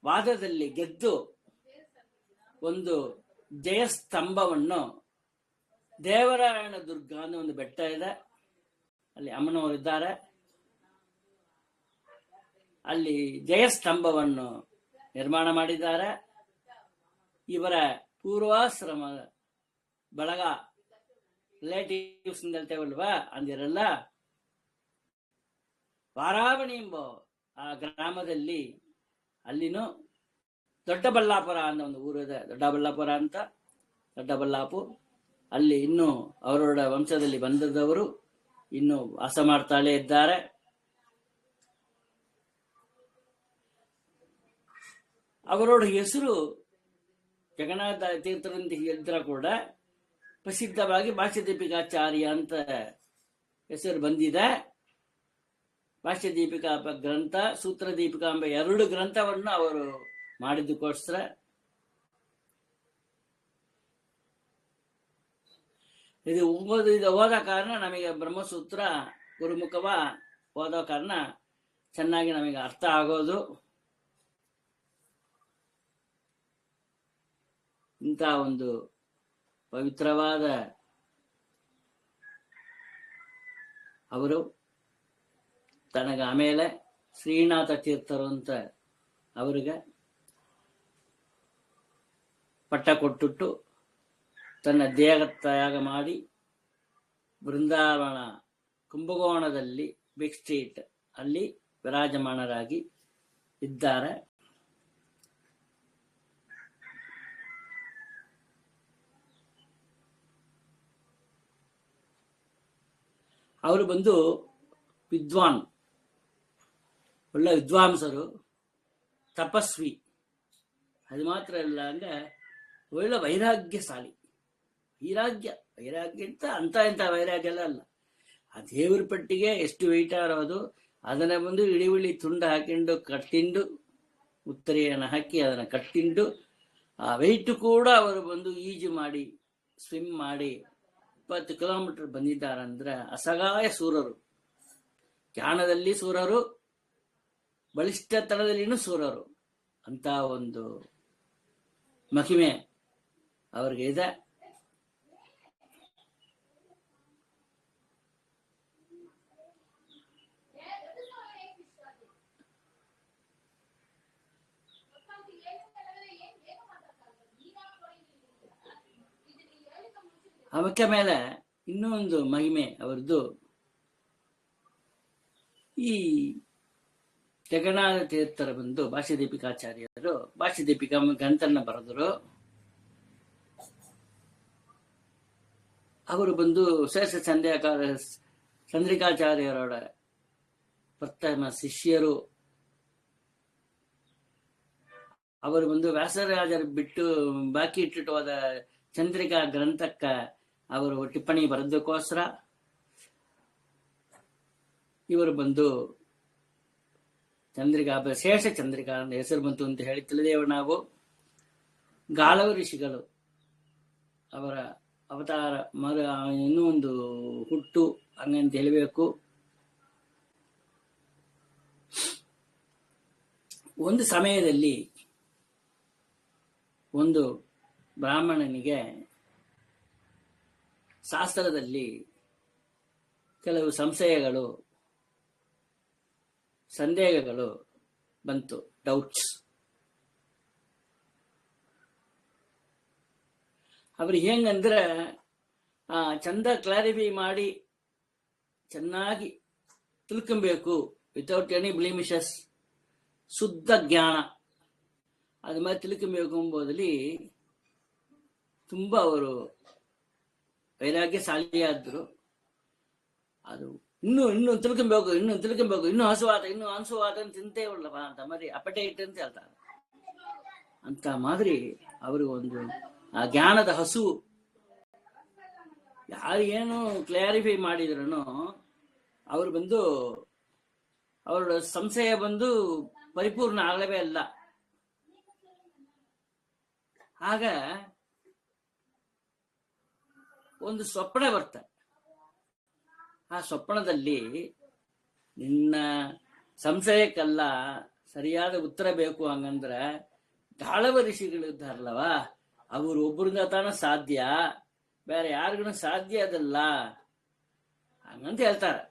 ವಾದದಲ್ಲಿ ಗೆದ್ದು ಒಂದು ಜಯಸ್ತಂಭವನ್ನು, ದೇವರಾಯಣ ದುರ್ಗ ಅನ್ನೋ ಒಂದು ಬೆಟ್ಟ ಇದೆ, ಅಲ್ಲಿ ಅಮ್ಮನವರಿದ್ದಾರೆ. ಅಲ್ಲಿ ಜಯಸ್ತಂಭವನ್ನು ನಿರ್ಮಾಣ ಮಾಡಿದ್ದಾರೆ. ಇವರ ಪೂರ್ವಾಶ್ರಮ ಬಳಗ ರಿಲೇಟಿವ್ಸ್ ಹೇಳ್ತೇವಲ್ವಾ, ಅಂದಿರಲ್ಲ ವಾರಾವಣಿ ಎಂಬ ಆ ಗ್ರಾಮದಲ್ಲಿ ಅಲ್ಲಿನೂ ದೊಡ್ಡಬಳ್ಳಾಪುರ ಅನ್ನೋ ಒಂದು ಊರು ಇದೆ, ದೊಡ್ಡಬಳ್ಳಾಪುರ ಅಂತ, ದೊಡ್ಡಬಳ್ಳಾಪುರ. ಅಲ್ಲಿ ಇನ್ನೂ ಅವರೋಡ ವಂಶದಲ್ಲಿ ಬಂದದವರು ಇನ್ನು ವಾಸ ಮಾಡ್ತಾಳೆ ಇದ್ದಾರೆ. ಅವರೋಡ ಹೆಸರು ಜಗನ್ನಾಥ ತೀರ್ಥರಂತ ಇದ್ರ ಕೂಡ ಪ್ರಸಿದ್ಧವಾಗಿ ಭಾಷ್ಯದೀಪಿಕಾಚಾರ್ಯ ಅಂತ ಹೆಸರು ಬಂದಿದೆ. ಭಾಷ್ಯದೀಪಿಕಾ ಗ್ರಂಥ, ಸೂತ್ರದೀಪಿಕಾ ಎಂಬ 2 ಗ್ರಂಥವನ್ನು ಅವರು ಮಾಡಿದ್ದಕ್ಕೋಸ್ಕರ ಇದು ಓದ ಕಾರಣ ನಮಗೆ ಬ್ರಹ್ಮಸೂತ್ರ ಗುರುಮುಖವ ಓದೋ ಕಾರಣ ಚೆನ್ನಾಗಿ ನಮಗೆ ಅರ್ಥ ಆಗೋದು. ಇಂಥ ಒಂದು ಪವಿತ್ರವಾದ ಅವರು ತನಗ ಆಮೇಲೆ ಶ್ರೀನಾಥ ತೀರ್ಥರು ಅಂತ ಅವರಿಗೆ ಪಟ್ಟ ಕೊಟ್ಟುಟ್ಟು ತನ್ನ ದೇಹತ್ಯಾಗ ಮಾಡಿ ಬೃಂದಾವನ ಕುಂಭಕೋಣದಲ್ಲಿ ಬಿಗ್ ಸ್ಟ್ರೀಟ್ ಅಲ್ಲಿ ವಿರಾಜಮಾನರಾಗಿ ಇದ್ದಾರೆ. ಅವರು ಬಂದು ವಿದ್ವಾನ್, ಒಳ್ಳೆ ವಿದ್ವಾಂಸರು, ತಪಸ್ವಿ. ಅದು ಮಾತ್ರ ಅಲ್ಲ, ಅಂದ್ರೆ ಒಳ್ಳೆ ವೈರಾಗ್ಯಶಾಲಿ. ವೈರಾಗ್ಯ ಅಂತ ಇಂಥ ವೈರಾಗ್ಯ ಅಲ್ಲ. ಆ ದೇವ್ರ ಪಟ್ಟಿಗೆ ಎಷ್ಟು ವೆಯ್ಟ್ ಆರೋದು ಅದನ್ನ ಬಂದು ಇಳಿವಿಳಿ ತುಂಡು ಹಾಕಿಂಡು ಕಟ್ಟಿಂಡು ಉತ್ತರಿಯನ್ನು ಹಾಕಿ ಅದನ್ನ ಕಟ್ಟಿಂಡು ಆ ವೆಯ್ಟ್ ಕೂಡ ಅವರು ಬಂದು ಈಜು ಮಾಡಿ ಸ್ವಿಮ್ ಮಾಡಿ 20 ಕಿಲೋಮೀಟರ್ ಬಂದಿದ್ದಾರಂದ್ರೆ ಅಸಗಾಯ ಸೂರರು. ಜ್ಞಾನದಲ್ಲಿ ಸೂರರು, ಬಲಿಷ್ಠತನದಲ್ಲಿನೂ ಸೂರರು. ಅಂತ ಒಂದು ಮಹಿಮೆ ಅವ್ರಿಗೆ ಇದೆ. ಅವಕ್ಕೆ ಮೇಲೆ ಇನ್ನೂ ಒಂದು ಮಹಿಮೆ ಅವರದ್ದು. ಈ ಜಗನ್ನಾಥ ತೀರ್ಥರ ಬಂದು ಭಾಷ್ಯದೀಪಿಕಾಚಾರ್ಯರು ಭಾಷ್ಯದೀಪಿಕಾ ಗ್ರಂಥನ ಬರೆದರು. ಅವರು ಬಂದು ಶ್ರೇಷ್ಠ ಚಂದ್ರಿಕಾಚಾರ್ಯರೋಡ ಪ್ರಥಮ ಶಿಷ್ಯರು. ಅವರು ಬಂದು ವ್ಯಾಸರಾಜರು ಬಿಟ್ಟು ಬಾಕಿ ಇಟ್ಟಿಟ್ಟು ಹೋದ ಚಂದ್ರಿಕಾ ಗ್ರಂಥಕ್ಕ ಅವರು ಟಿಪ್ಪಣಿ ಬರೆದಕ್ಕೋಸ್ಕರ ಇವರು ಬಂದು ಚಂದ್ರಿಕಾ ಶೇಷ ಚಂದ್ರಿಕಾ ಅಂತ ಹೆಸರು ಬಂತು ಅಂತ ಹೇಳಿ ತಿಳಿದೇವು ನಾವು. ಗಾಲವ ಋಷಿಗಳು ಅವರ ಅವತಾರ ಇನ್ನೂ ಒಂದು ಹುಟ್ಟು ಹಂಗಂತ ಹೇಳಬೇಕು. ಒಂದು ಸಮಯದಲ್ಲಿ ಒಂದು ಬ್ರಾಹ್ಮಣನಿಗೆ ಶಾಸ್ತ್ರದಲ್ಲಿ ಕೆಲವು ಸಂದೇಹಗಳು ಬಂತು, ಡೌಟ್ಸ್. ಅವ್ರಿಗೆ ಹೆಂಗಂದ್ರೆ ಚಂದ ಕ್ಲಾರಿಫೈ ಮಾಡಿ ಚೆನ್ನಾಗಿ ತಿಳ್ಕೊಬೇಕು, ವಿತೌಟ್ ಎನಿ ಬ್ಲೀಮಿಷಸ್, ಶುದ್ಧ ಜ್ಞಾನ ಅದ ಮೇಲೆ ತಿಳ್ಕೊಬೇಕು ಎಂಬುದಲ್ಲಿ ತುಂಬಾ ಅವರು ವೈರಾಗ್ಯಶಾಲಿಯಾದ್ರು. ಅದು ಇನ್ನು ತಿಳ್ಕೊಬೇಕು, ಇನ್ನೂ ಹಸುವಾತ ತಿಂತೇ ಉಳ್ಳವ ಅಂತ ಮರಿ ಅಪಟೈಟ್ ಅಂತ ಹೇಳ್ತಾರೆ. ಅಂತ ಮಾದರಿ ಅವರು ಒಂದು ಆ ಜ್ಞಾನದ ಹಸು ಯಾರು ಏನು ಕ್ಲಾರಿಫೈ ಮಾಡಿದ್ರೂ ಅವರು ಬಂದು ಅವರ ಸಂಶಯ ಬಂದು ಪರಿಪೂರ್ಣ ಆಗಲವೇ ಅಲ್ಲ. ಆಗ ಒಂದು ಸ್ವಪ್ನ ಬರ್ತದೆ. ಆ ಸ್ವಪ್ನದಲ್ಲಿ ನಿನ್ನ ಸಂಶಯಕ್ಕೆಲ್ಲ ಸರಿಯಾದ ಉತ್ತರ ಬೇಕು ಹಂಗಂದ್ರ ಗಾಳವ ಋಷಿಗಳು ಇದ್ದಾರಲ್ಲವ, ಅವರು ಒಬ್ಬರಿಂದ ತಾನ ಸಾಧ್ಯ, ಬೇರೆ ಯಾರಿಗೂ ಸಾಧ್ಯ ಅದಲ್ಲ ಹಂಗಂತ ಹೇಳ್ತಾರೆ.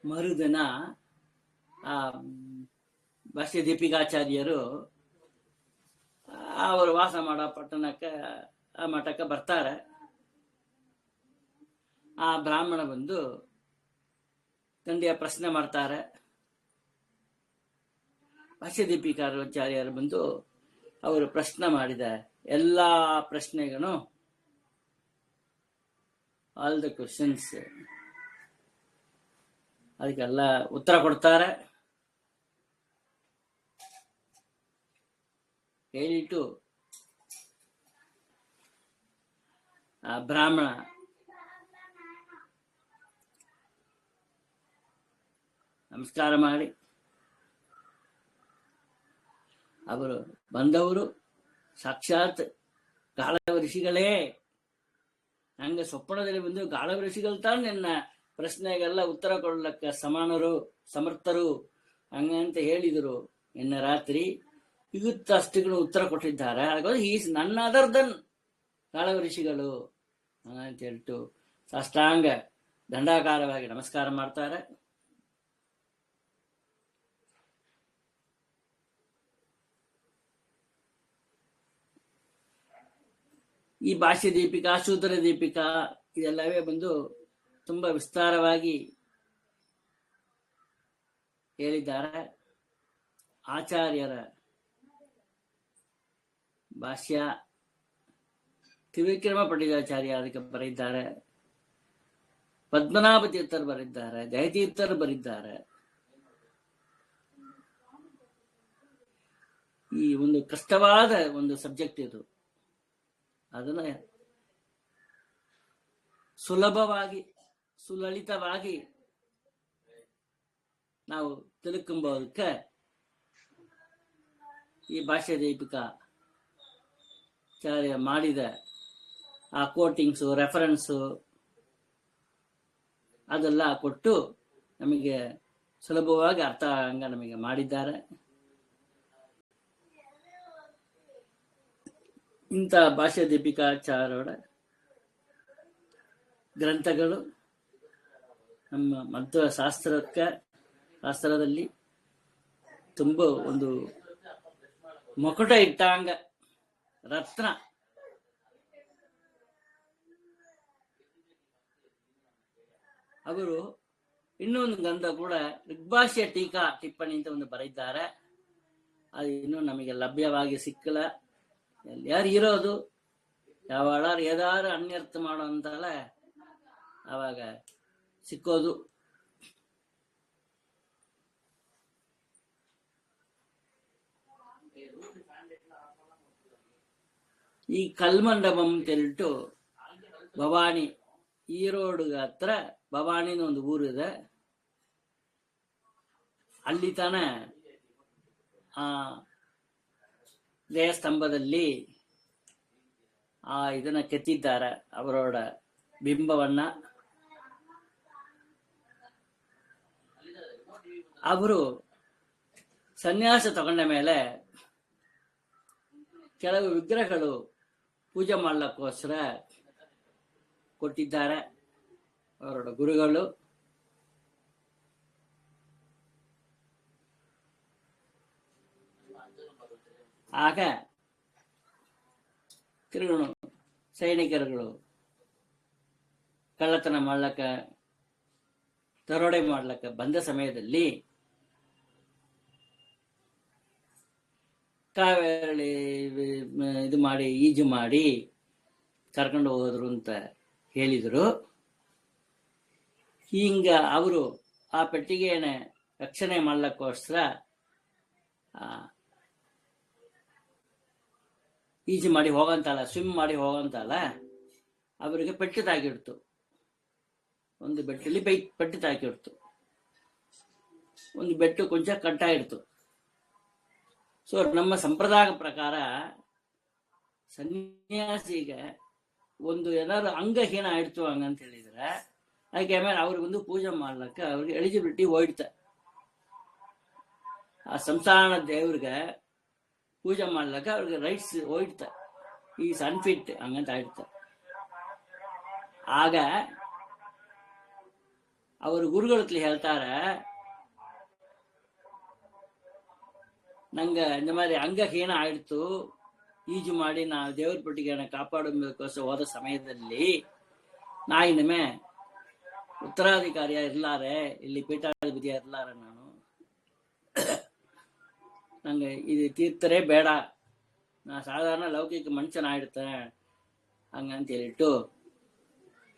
ಮರುದಿನ ಆ ಭಾಷ್ಯದೀಪಿಕಾಚಾರ್ಯರು ಅವರು ವಾಸ ಮಾಡೋ ಆ ಮಠಕ್ಕೆ ಬರ್ತಾರೆ. ಆ ಬ್ರಾಹ್ಮಣ ಬಂದು ತಂದೆಯ ಪ್ರಶ್ನೆ ಮಾಡ್ತಾರೆ. ಭಾಷ್ಯದೀಪಿಕಾಚಾರ್ಯರು ಬಂದು ಅವರು ಪ್ರಶ್ನೆ ಮಾಡಿದ ಎಲ್ಲಾ ಪ್ರಶ್ನೆಗೂ ಆಲ್ ದ ಕ್ವಶನ್ಸ್, ಅದಕ್ಕೆಲ್ಲ ಉತ್ತರ ಕೊಡ್ತಾರೆ. ಹೇಳಿಟ್ಟು ಆ ಬ್ರಾಹ್ಮಣ ನಮಸ್ಕಾರ ಮಾಡಿ, ಅವರು ಬಂದವರು ಸಾಕ್ಷಾತ್ ಗಾಳವ ಋಷಿಗಳೇ, ನಂಗೆ ಸ್ವಪ್ನದಲ್ಲಿ ಬಂದು ಗಾಳವ ಋಷಿಗಳು ತಾನು ನಿನ್ನ ಪ್ರಶ್ನೆಗೆಲ್ಲ ಉತ್ತರ ಕೊಡ್ಲಕ್ಕ ಸಮಾನರು, ಸಮರ್ಥರು ಹಂಗಂತ ಹೇಳಿದರು. ನಿನ್ನ ರಾತ್ರಿ ಯುಗುತ್ತಷ್ಟುಗಳು ಉತ್ತರ ಕೊಟ್ಟಿದ್ದಾರೆ. ಹಾಗಾಗಿ ಈಸ್ ನನ್ ಅದರ್ ದನ್ ಗಾಳವ ಋಷಿಗಳು ಅಂತ ಹೇಳ್ತು ಸಾಷ್ಟಾಂಗ ದಂಡಾಕಾರವಾಗಿ ನಮಸ್ಕಾರ ಮಾಡ್ತಾರೆ. ಈ ಭಾಷ್ಯ ದೀಪಿಕಾ, ಸೂತ್ರ ದೀಪಿಕಾ ಇದೆಲ್ಲವೇ ಬಂದು ತುಂಬಾ ವಿಸ್ತಾರವಾಗಿ ಹೇಳಿದ್ದಾರೆ. ಆಚಾರ್ಯರ ಭಾಷ್ಯ ತ್ರಿವಿಕ್ರಮ ಪಂಡಿತಾಚಾರ್ಯ ಅದಕ್ಕೆ ಬರೆದಿದ್ದಾರೆ, ಪದ್ಮನಾಭ ತೀರ್ಥರು ಬರೆದಿದ್ದಾರೆ, ಜಯತೀರ್ಥರು ಬರೆದಿದ್ದಾರೆ. ಈ ಒಂದು ಕಷ್ಟವಾದ ಒಂದು ಸಬ್ಜೆಕ್ಟ್ ಇದು, ಅದನ್ನ ಸುಲಭವಾಗಿ ಸುಲಲಿತವಾಗಿ ನಾವು ತಿಳ್ಕೊಂಬೋದಕ್ಕೆ ಈ ಭಾಷ್ಯ ದೀಪಿಕಾ ಚಾರ್ಯ ಮಾಡಿದ ಆ ಕೋಟಿಂಗ್ಸು, ರೆಫರೆನ್ಸು ಅದೆಲ್ಲ ಕೊಟ್ಟು ನಮಗೆ ಸುಲಭವಾಗಿ ಅರ್ಥ ಆಗಂಗ ನಮಗೆ ಮಾಡಿದ್ದಾರೆ. ಇಂಥ ಭಾಷ್ಯ ದೀಪಿಕಾಚಾರ್ಯರ ಗ್ರಂಥಗಳು ನಮ್ಮ ಮಧ್ವ ಶಾಸ್ತ್ರದಲ್ಲಿ ತುಂಬ ಒಂದು ಮಕುಟ ಇಟ್ಟಂಗ ರತ್ನ. ಅವರು ಇನ್ನೊಂದು ಗ್ರಂಥ ಕೂಡ ಋಗ್ಭಾಷ್ಯ ಟೀಕಾ ಟಿಪ್ಪಣಿ ಅಂತ ಒಂದು ಬರೆದಿದ್ದಾರೆ. ಅದು ಇನ್ನೂ ನಮಗೆ ಲಭ್ಯವಾಗಿ ಸಿಕ್ಕಲ್ಲ. ಯಾರು ಇರೋದು ಯಾವಾರ ಏದಾರು ಅನ್ಯರ್ಥ ಮಾಡೋ ಅಂತಲ್ಲ ಅವಾಗ ಸಿಕ್ಕೋದು. ಈ ಕಲ್ಮಂಡಪಂ ಅಂತೇಳ್ಬಿಟ್ಟು ಭವಾನಿ ಈರೋಡ್ ಹತ್ರ ಭವಾನಿನ ಒಂದು ಊರು ಇದೆ. ಅಲ್ಲಿ ತಾನ ಆ ದೇಹಸ್ತಂಭದಲ್ಲಿ ಇದನ್ನ ಕೆತ್ತಿದ್ದಾರೆ, ಅವರೋಡ ಬಿಂಬವನ್ನ. ಅವರು ಸನ್ಯಾಸ ತಗೊಂಡ ಮೇಲೆ ಕೆಲವು ವಿಗ್ರಹಗಳು ಪೂಜೆ ಮಾಡ್ಲಿಕ್ಕೋಸ್ಕರ ಕೊಟ್ಟಿದ್ದಾರೆ ಅವರೋಡ ಗುರುಗಳು. ಆಗ ತಿರುಗಣು ಸೈನಿಕರುಗಳು ಕಳ್ಳತನ ಮಾಡ್ಲಕ್ಕ, ದರೋಡೆ ಮಾಡ್ಲಕ್ಕ ಬಂದ ಸಮಯದಲ್ಲಿ ಕಾವೇರಿ ಇದು ಮಾಡಿ ಈಜು ಮಾಡಿ ಕರ್ಕೊಂಡು ಹೋದ್ರು ಅಂತ ಹೇಳಿದರು. ಹಿಂಗ ಅವರು ಆ ಪೆಟ್ಟಿಗೆಯನ್ನ ರಕ್ಷಣೆ ಮಾಡ್ಲಕ್ಕೋಸ್ಕರ ಈಜು ಮಾಡಿ ಹೋಗಂತಲ್ಲ, ಸ್ವಿಮ್ ಮಾಡಿ ಹೋಗಂತಲ್ಲ, ಅವರಿಗೆ ಪೆಟ್ಟು ತಾಕಿಡ್ತು. ಒಂದು ಬೆಟ್ಟಲ್ಲಿ ಪೆಟ್ಟು ತಾಕಿಡ್ತು, ಒಂದು ಬೆಟ್ಟು ಕೊಂಚ ಕಟ್ಟಾಯಿಡ್ತು. ಸೊ ನಮ್ಮ ಸಂಪ್ರದಾಯ ಪ್ರಕಾರ ಸನ್ಯಾಸಿಗೆ ಒಂದು ಏನಾದ್ರು ಅಂಗಹೀನ ಆಯ್ತು ಹಂಗಂತ ಹೇಳಿದ್ರೆ ಅದಕ್ಕೆ ಆಮೇಲೆ ಅವ್ರಿಗೊಂದು ಪೂಜೆ ಮಾಡ್ಲಕ್ಕ ಅವ್ರಿಗೆ ಎಲಿಜಿಬಿಲಿಟಿ ಹೋಯ್ತ. ಆ ಸಂಸ್ಥಾನ ದೇವ್ರಿಗೆ ಪೂಜೆ ಮಾಡ್ಲಕ್ಕ ಅವ್ರಿಗೆ ರೈಟ್ಸ್ ಹೋಯ್ತ, ಈ ಅನ್ಫಿಟ್ ಹಂಗಂತ ಆಯ್ತ. ಆಗ ಅವ್ರ ಗುರುಗಳು ಹೇಳ್ತಾರೆ, ನಂಗೆ இந்த மாதிரி ಅಂಗಹೀನ ಆಯ್ತು, ಈಜು ಮಾಡಿ ನಾವು ದೇವ್ರ ಪೆಟ್ಟಿಗೆಯನ್ನು ಕಾಪಾಡಬೇಕೋಸ್ಕರ ಹೋದ ಸಮಯದಲ್ಲಿ ನಾ ಇನ್ನೊಮ್ಮೆ ಉತ್ತರಾಧಿಕಾರಿಯ ಇರ್ಲಾರೆ, ಇಲ್ಲಿ ಪೀಠಾಧಿಪತಿಯ ಇರ್ಲಾರೆ, ನಾನು ನಂಗೆ ಇದು ತೀರ್ಥರೇ ಬೇಡ, ನಾ ಸಾಧಾರಣ ಲೌಕಿಕ ಮನುಷ್ಯನಾಗಿಡ್ತೇನೆ ಹಂಗಂತ ಹೇಳಿಟ್ಟು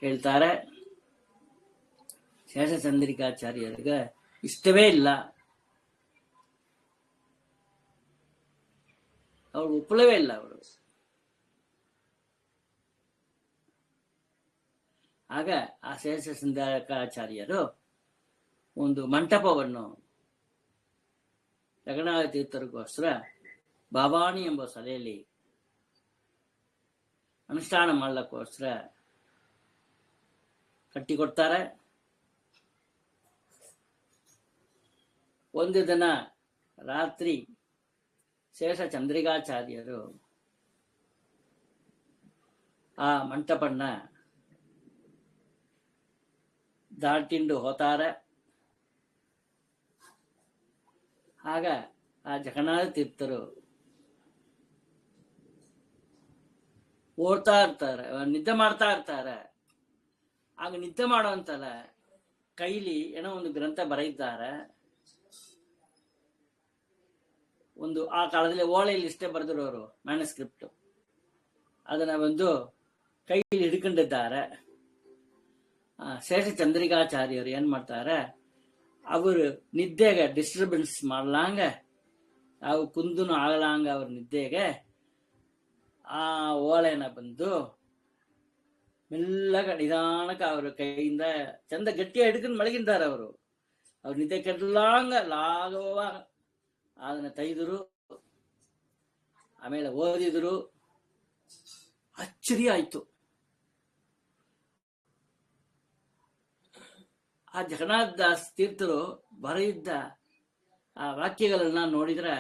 ಹೇಳ್ತಾರೆ, ಶೇಷಚಂದ್ರಿಕಾಚಾರ್ಯರಿಗೆ ಇಷ್ಟವೇ ಇಲ್ಲ, ಅವರು ಒಪ್ಪಲವೇ ಇಲ್ಲ. ಅವರು ಆಗ ಆ ಶೇಷಚಂದ್ರಿಕಾಚಾರ್ಯರು ಒಂದು ಮಂಟಪವನ್ನು ಜಗನ್ನಾಥ ತೀರ್ಥರಿಗೋಸ್ಕರ ಬಾಬಾಣಿ ಎಂಬ ಸಲೆಯಲ್ಲಿ ಅನುಷ್ಠಾನ ಮಾಡ್ಲಿಕ್ಕೋಸ್ಕರ ಕಟ್ಟಿಕೊಡ್ತಾರೆ. ಒಂದು ದಿನ ರಾತ್ರಿ ಶೇಷಚಂದ್ರಿಕಾಚಾರ್ಯರು ಆ ಮಂಟಪನ್ನ ದಾಟಿಂಡು ಹೋತಾರೆ. ಆಗ ಆ ಜಗನ್ನಾಥ ತೀರ್ಥರು ಓಡ್ತಾ ಇರ್ತಾರೆ, ನಿದ್ದೆ ಮಾಡ್ತಾ ಇರ್ತಾರೆ. ಆಗ ನಿದ್ದೆ ಮಾಡೋಂತಲ್ಲ ಕೈಲಿ ಏನೋ ಒಂದು ಗ್ರಂಥ ಬರೆದಿದ್ದಾರೆ. ಒಂದು ಆ ಕಾಲದಲ್ಲಿ ಓಲೆಯಲ್ಲಿ ಇಷ್ಟೇ ಬರೆದಿರೋರು ಮ್ಯಾನುಸ್ಕ್ರಿಪ್ಟ್, ಅದನ್ನ ಒಂದು ಕೈಲಿ ಹಿಡ್ಕೊಂಡಿದ್ದಾರೆ. ಶೇಷಚಂದ್ರಿಕಾಚಾರ್ಯರು ಏನ್ ಮಾಡ್ತಾರೆ, ಅವರು ನಿದ್ದೆಗೆ ಡಿಸ್ಟರ್ಬೆನ್ಸ್ ಮಾಡ್ಲಾಂಗ, ಅವು ಕುಂದನು ಆಗಲಾಂಗ ಅವ್ರ ನಿದ್ದೆಗೆ ಆ ಓಲೆನ ಬಂದು ಮೆಲ್ಲಗ ನಿಧಾನಕ ಅವ್ರ ಕೈಯಿಂದ ಚಂದ ಗಟ್ಟಿಯಾಗಿ ಹಿಡ್ಕೊಂಡು ಮಲಗಿದ್ದಾರೆ. ಅವರು ಅವ್ರ ನಿದ್ದೆ ಕೆಡ್ಲಾಂಗ ಲಾಗುವ ಅದನ್ನ ತೆಗೆದರು, ಆಮೇಲೆ ಓದಿದ್ರು. ಆಶ್ಚರ್ಯ ಆಯ್ತು. ಆ ಜಗನ್ನಾಥ ದಾಸ್ ತೀರ್ಥರು ಬರೆದಿದ್ದ ಆ ವಾಕ್ಯಗಳನ್ನ ನೋಡಿದ್ರೆ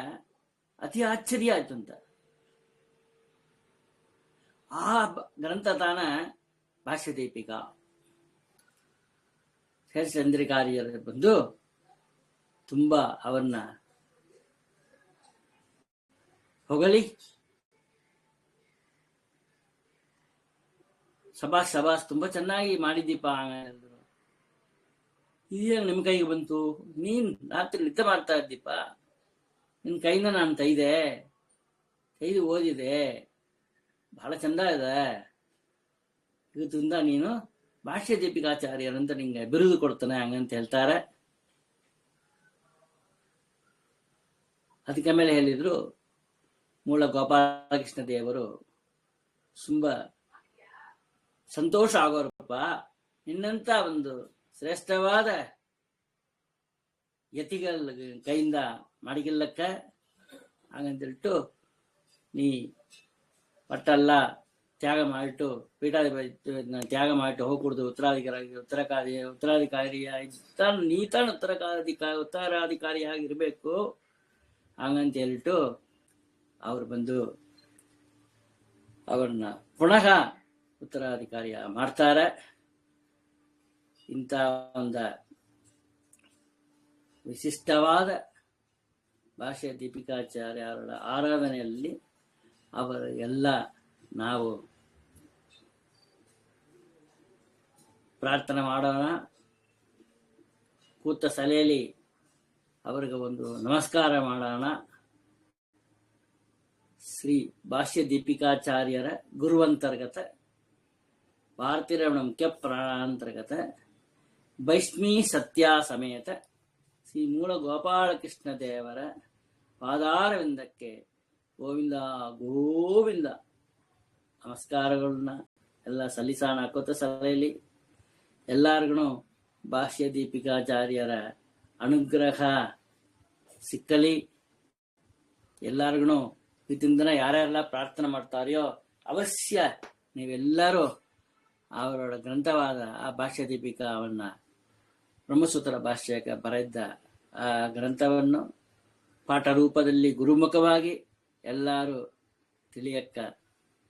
ಅತಿ ಆಶ್ಚರ್ಯ ಆಯ್ತು ಅಂತ. ಆ ಗ್ರಂಥ ತಾನ ಭಾಷ್ಯದೀಪಿಕಾ. ಶೇಷಚಂದ್ರಿಕಾಚಾರ್ಯರು ಬಂದು ತುಂಬಾ ಅವನ್ನ ಹೊಗಳಿ, ಶಬಾಸ್ ಶಬಾಸ್, ತುಂಬಾ ಚೆನ್ನಾಗಿ ಮಾಡಿದ್ದೀಪ. ಇದೇನು ನಿಮ್ ಕೈಗೆ ಬಂತು? ನೀನ್ ರಾತ್ರಿ ನಿದ್ದೆ ಮಾಡ್ತಾ ಇದ್ದೀಪ, ನಿನ್ ಕೈನ ನಾನು ಕೈದು ಓದಿದೆ, ಬಹಳ ಚಂದ ಇದೆ. ಇದರಿಂದ ನೀನು ಭಾಷ್ಯ ದೀಪಿಕಾಚಾರ್ಯರಂತ ನಿಂಗೆ ಬಿರುದು ಕೊಡ್ತಾನೆ ಹಂಗಂತ ಹೇಳ್ತಾರೆ. ಅದಕ್ಕೆ ಮೇಲೆ ಹೇಳಿದ್ರು, ಮೂಲ ಗೋಪಾಲಕೃಷ್ಣ ದೇವರು ತುಂಬಾ ಸಂತೋಷ ಆಗೋರಪ್ಪ, ನಿನ್ನಂತ ಒಂದು ಶ್ರೇಷ್ಠವಾದ ಯತಿಗಳ ಕೈಯಿಂದ ಮಾಡಿಗಿಲ್ಲಕ್ಕ ಹಾಗಂತೇಳ್ಬಿಟ್ಟು ನೀ ಒಟ್ಟೆಲ್ಲ ತ್ಯಾಗ ಮಾಡಿಟ್ಟು ಪೀಠಾಧಿಪತಿ ತ್ಯಾಗ ಮಾಡಿಟ್ಟು ಹೋಗ್ಕೊಡ್ದು ಉತ್ತರಾಧಿಕಾರಿಯಾಗಿ ಉತ್ತರಾಧಿಕಾರಿಯಾಗಿರ್ಬೇಕು ಹಂಗಂತ ಹೇಳ್ಬಿಟ್ಟು ಅವ್ರು ಬಂದು ಅವ್ರನ್ನ ಪುನಃ ಉತ್ತರಾಧಿಕಾರಿಯ ಮಾಡ್ತಾರೆ. ಇಂಥ ಒಂದು ವಿಶಿಷ್ಟವಾದ ಭಾಷ್ಯ ದೀಪಿಕಾಚಾರ್ಯರ ಆರಾಧನೆಯಲ್ಲಿ ಅವರು ಎಲ್ಲ ನಾವು ಪ್ರಾರ್ಥನೆ ಮಾಡೋಣ. ಕೂತ ಸಲೆಯಲ್ಲಿ ಅವರಿಗೆ ಒಂದು ನಮಸ್ಕಾರ ಮಾಡೋಣ. ಶ್ರೀ ಭಾಷ್ಯ ದೀಪಿಕಾಚಾರ್ಯರ ಗುರುವಂತರ್ಗತ ಭಾರತೀರಮಣ ಮುಖ್ಯ ಪ್ರಾಣಾಂತರ್ಗತ ವೈಷ್ಣೀ ಸತ್ಯ ಸಮೇತ ಶ್ರೀ ಮೂಲ ಗೋಪಾಲಕೃಷ್ಣ ದೇವರ ಪಾದಾರವಿಂದಕ್ಕೆ ಗೋವಿಂದ ಗೋವಿಂದ ನಮಸ್ಕಾರಗಳನ್ನ ಎಲ್ಲ ಸಲ್ಲಿಸೋಣ. ಕೊತ್ತ ಸಭೆಯಲ್ಲಿ ಎಲ್ಲಾರ್ಗು ಭಾಷ್ಯ ದೀಪಿಕಾಚಾರ್ಯರ ಅನುಗ್ರಹ ಸಿಕ್ಕಲಿ. ಎಲ್ಲಾರ್ಗು ಇದರಿಂದ ಯಾರ್ಯಾರೆಲ್ಲ ಪ್ರಾರ್ಥನೆ ಮಾಡ್ತಾರೆಯೋ ಅವಶ್ಯ ನೀವೆಲ್ಲರೂ ಅವರ ಗ್ರಂಥವಾದ ಆ ಭಾಷ್ಯ ದೀಪಿಕಾವನ್ನ ಬ್ರಹ್ಮಸೂತ್ರ ಭಾಷ್ಯಕ್ಕೆ ಬರೆದ ಆ ಗ್ರಂಥವನ್ನು ಪಾಠ ರೂಪದಲ್ಲಿ ಗುರುಮುಖವಾಗಿ ಎಲ್ಲರೂ ತಿಳಿಯಕ್ಕ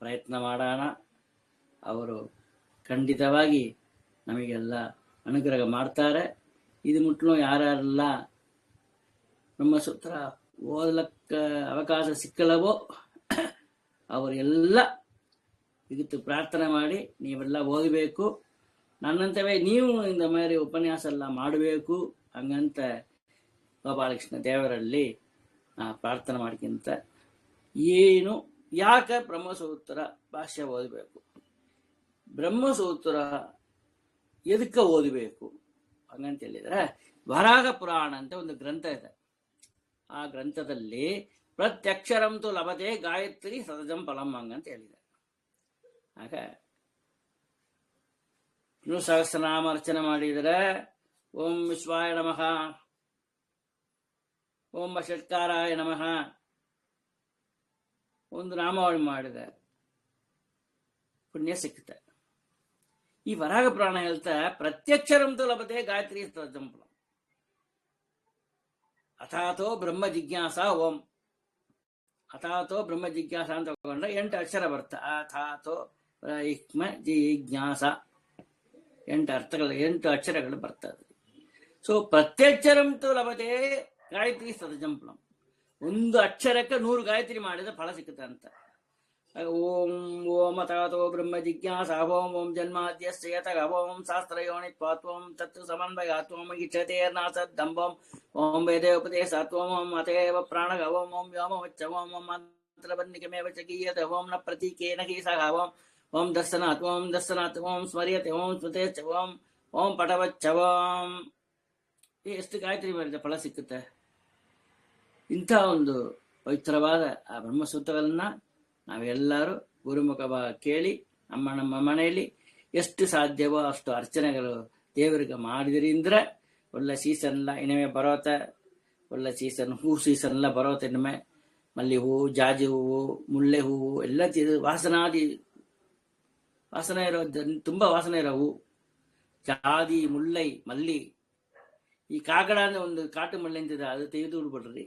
ಪ್ರಯತ್ನ ಮಾಡೋಣ. ಅವರು ಖಂಡಿತವಾಗಿ ನಮಗೆಲ್ಲ ಅನುಗ್ರಹ ಮಾಡ್ತಾರೆ. ಇದು ಮುಟ್ಲು ಯಾರೆಲ್ಲ ಬ್ರಹ್ಮಸೂತ್ರ ಓದಲಕ್ಕ ಅವಕಾಶ ಸಿಕ್ಕಲ್ಲವೋ ಅವರೆಲ್ಲ ಇದಕ್ಕೆ ಪ್ರಾರ್ಥನೆ ಮಾಡಿ ನೀವೆಲ್ಲ ಓದಬೇಕು. ನನ್ನಂತವೇ ನೀವು ಇಂದ ಮೇಲೆ ಉಪನ್ಯಾಸ ಎಲ್ಲ ಮಾಡಬೇಕು ಹಂಗಂತ ಗೋಪಾಲಕೃಷ್ಣ ದೇವರಲ್ಲಿ ಪ್ರಾರ್ಥನೆ ಮಾಡ್ಕಿಂತ ಏನು ಯಾಕೆ ಬ್ರಹ್ಮಸೂತ್ರ ಭಾಷ್ಯ ಓದಬೇಕು? ಬ್ರಹ್ಮಸೂತ್ರ ಎದಕ್ಕೆ ಓದಬೇಕು ಹಂಗಂತ ಹೇಳಿದ್ರೆ, ವರಾಹ ಪುರಾಣ ಅಂತ ಒಂದು ಗ್ರಂಥ ಇದೆ. ಆ ಗ್ರಂಥದಲ್ಲಿ ಪ್ರತ್ಯಕ್ಷರಂತು ಲಭತೆ ಗಾಯತ್ರಿ ಸತತಂ ಫಲಂ ಹಂಗಂತ ಹೇಳಿದೆ. ಆಗ ವಿಷ್ಣು ಸಹಸ್ರನಾಮ ಅರ್ಚನೆ ಮಾಡಿದರೆ ಓಂ ವಿಶ್ವಾಯ ನಮಃ, ಓಂ ಷಟ್ಕಾರಾಯ ನಮಃ ಒಂದು ನಾಮಾವಳಿ ಮಾಡಿದೆ, ಪುಣ್ಯ ಸಿಕ್ಕುತ್ತೆ. ಈ ವರಾಹ ಪುರಾಣ ಹೇಳ್ತಾ ಪ್ರತ್ಯಕ್ಷರಂತು ಲಭತೆ ಗಾಯತ್ರಿ ಸತತಂ ಫಲಂ, ಅಥಾತೋ ಬ್ರಹ್ಮ ಜಿಜ್ಞಾಸ ಓಂ, ಅಥಾತೋ ಬ್ರಹ್ಮ ಜಿಜ್ಞಾಸ ಅಂತ ತಗೊಂಡ್ರೆ 8 ಅಕ್ಷರ ಬರುತ್ತೆ. ಅಥಾತೋ ಬ್ರಹ್ಮ ಜಿಜ್ಞಾಸ 8 ಅರ್ಥಗಳು, 8 ಅಕ್ಷರಗಳು ಬರ್ತದೆ. ಸೊ ಪ್ರತ್ಯಕ್ಷರಂತು ಲಭತೆ ಗಾಯತ್ರಿ ಸತತಂ ಫಲಂ, ಒಂದು ಅಕ್ಷರಕ್ಕೆ 100 ಗಾಯತ್ರಿ ಮಾಡಿದ ಫಲ ಸಿಕ್ಕುತ್ತೆ ಅಂತ. ಓಂ ಓಂ ಅಥಾತೋ ಬ್ರಹ್ಮ ಜಿಜ್ಞಾಸ ಓಂ ಓಂ ಜನ್ಮಾದ್ಯಸ್ಯ ಯತಃ ಓಂ ಶಾಸ್ತ್ರಯೋನಿತ್ವಾತ್ವಂ ತತ್ ಸಮನ್ವಯಾತ್ವಂ ಇಚ್ಛತೇರ್ನಾಸದ್ದಂಬಂ ಓಂ ವೇದೋಪದೇಶಾತ್ವಂ ಓಂ ಅತೇವ ಪ್ರಾಣಗ ಓಂ ಓಂ ವ್ಯೋಮವಚ್ಚವಂ ಓಂ ಮಂತ್ರಬನ್ನಿಕಮೇವ ಚ ಗೀಯತೆ ಓಂ ನ ಪ್ರತೀಕೇನ ಹಿ ಸಹ ಓಂ ಓಂ ದರ್ಶನಾತ್ ಓಂ ಸ್ಮರ್ಯತೆ ಓಂ ಸ್ಮೃತೇಶ್ಚ ಓಂ ಓಂ ಪಟವಚ್ಚವಂ. ಎಷ್ಟು ಗಾಯತ್ರಿ ಮಾಡಿದ ಫಲ ಸಿಕ್ಕುತ್ತೆ. ಇಂಥ ಒಂದು ಪವಿತ್ರವಾದ ಆ ಬ್ರಹ್ಮಸೂತ್ರಗಳನ್ನ ನಾವೆಲ್ಲರೂ ಗುರುಮುಖವಾಗಿ ಕೇಳಿ ನಮ್ಮ ಮನೆಯಲ್ಲಿ ಎಷ್ಟು ಸಾಧ್ಯವೋ ಅಷ್ಟು ಅರ್ಚನೆಗಳು ದೇವರಿಗೆ ಮಾಡಿದ್ರಿಂದ ಒಳ್ಳೆ ಸೀಸನ್ ಎಲ್ಲ ಇನಿಮೆ ಬರೋತೆ, ಒಳ್ಳೆ ಸೀಸನ್ ಹೂ ಸೀಸನ್ ಎಲ್ಲ ಬರೋತೆ. ಇನಿಮೆ ಮಲ್ಲಿ ಹೂವು, ಜಾಜಿ ಹೂವು, ಮುಳ್ಳೆ ಹೂವು ಎಲ್ಲ ವಾಸನೆ ಇರೋ, ತುಂಬಾ ವಾಸನೆ ಇರೋ ಹೂವು, ಜಾದಿ, ಮುಳ್ಳೈ, ಮಲ್ಲಿ. ಈ ಕಾಗಡ ಅಂದ್ರೆ ಒಂದು ಕಾಟು ಮಳ್ಳಿ ಅಂತಿದೆ, ಅದು ತೆಗೆದು ಬಿಡ್ರಿ.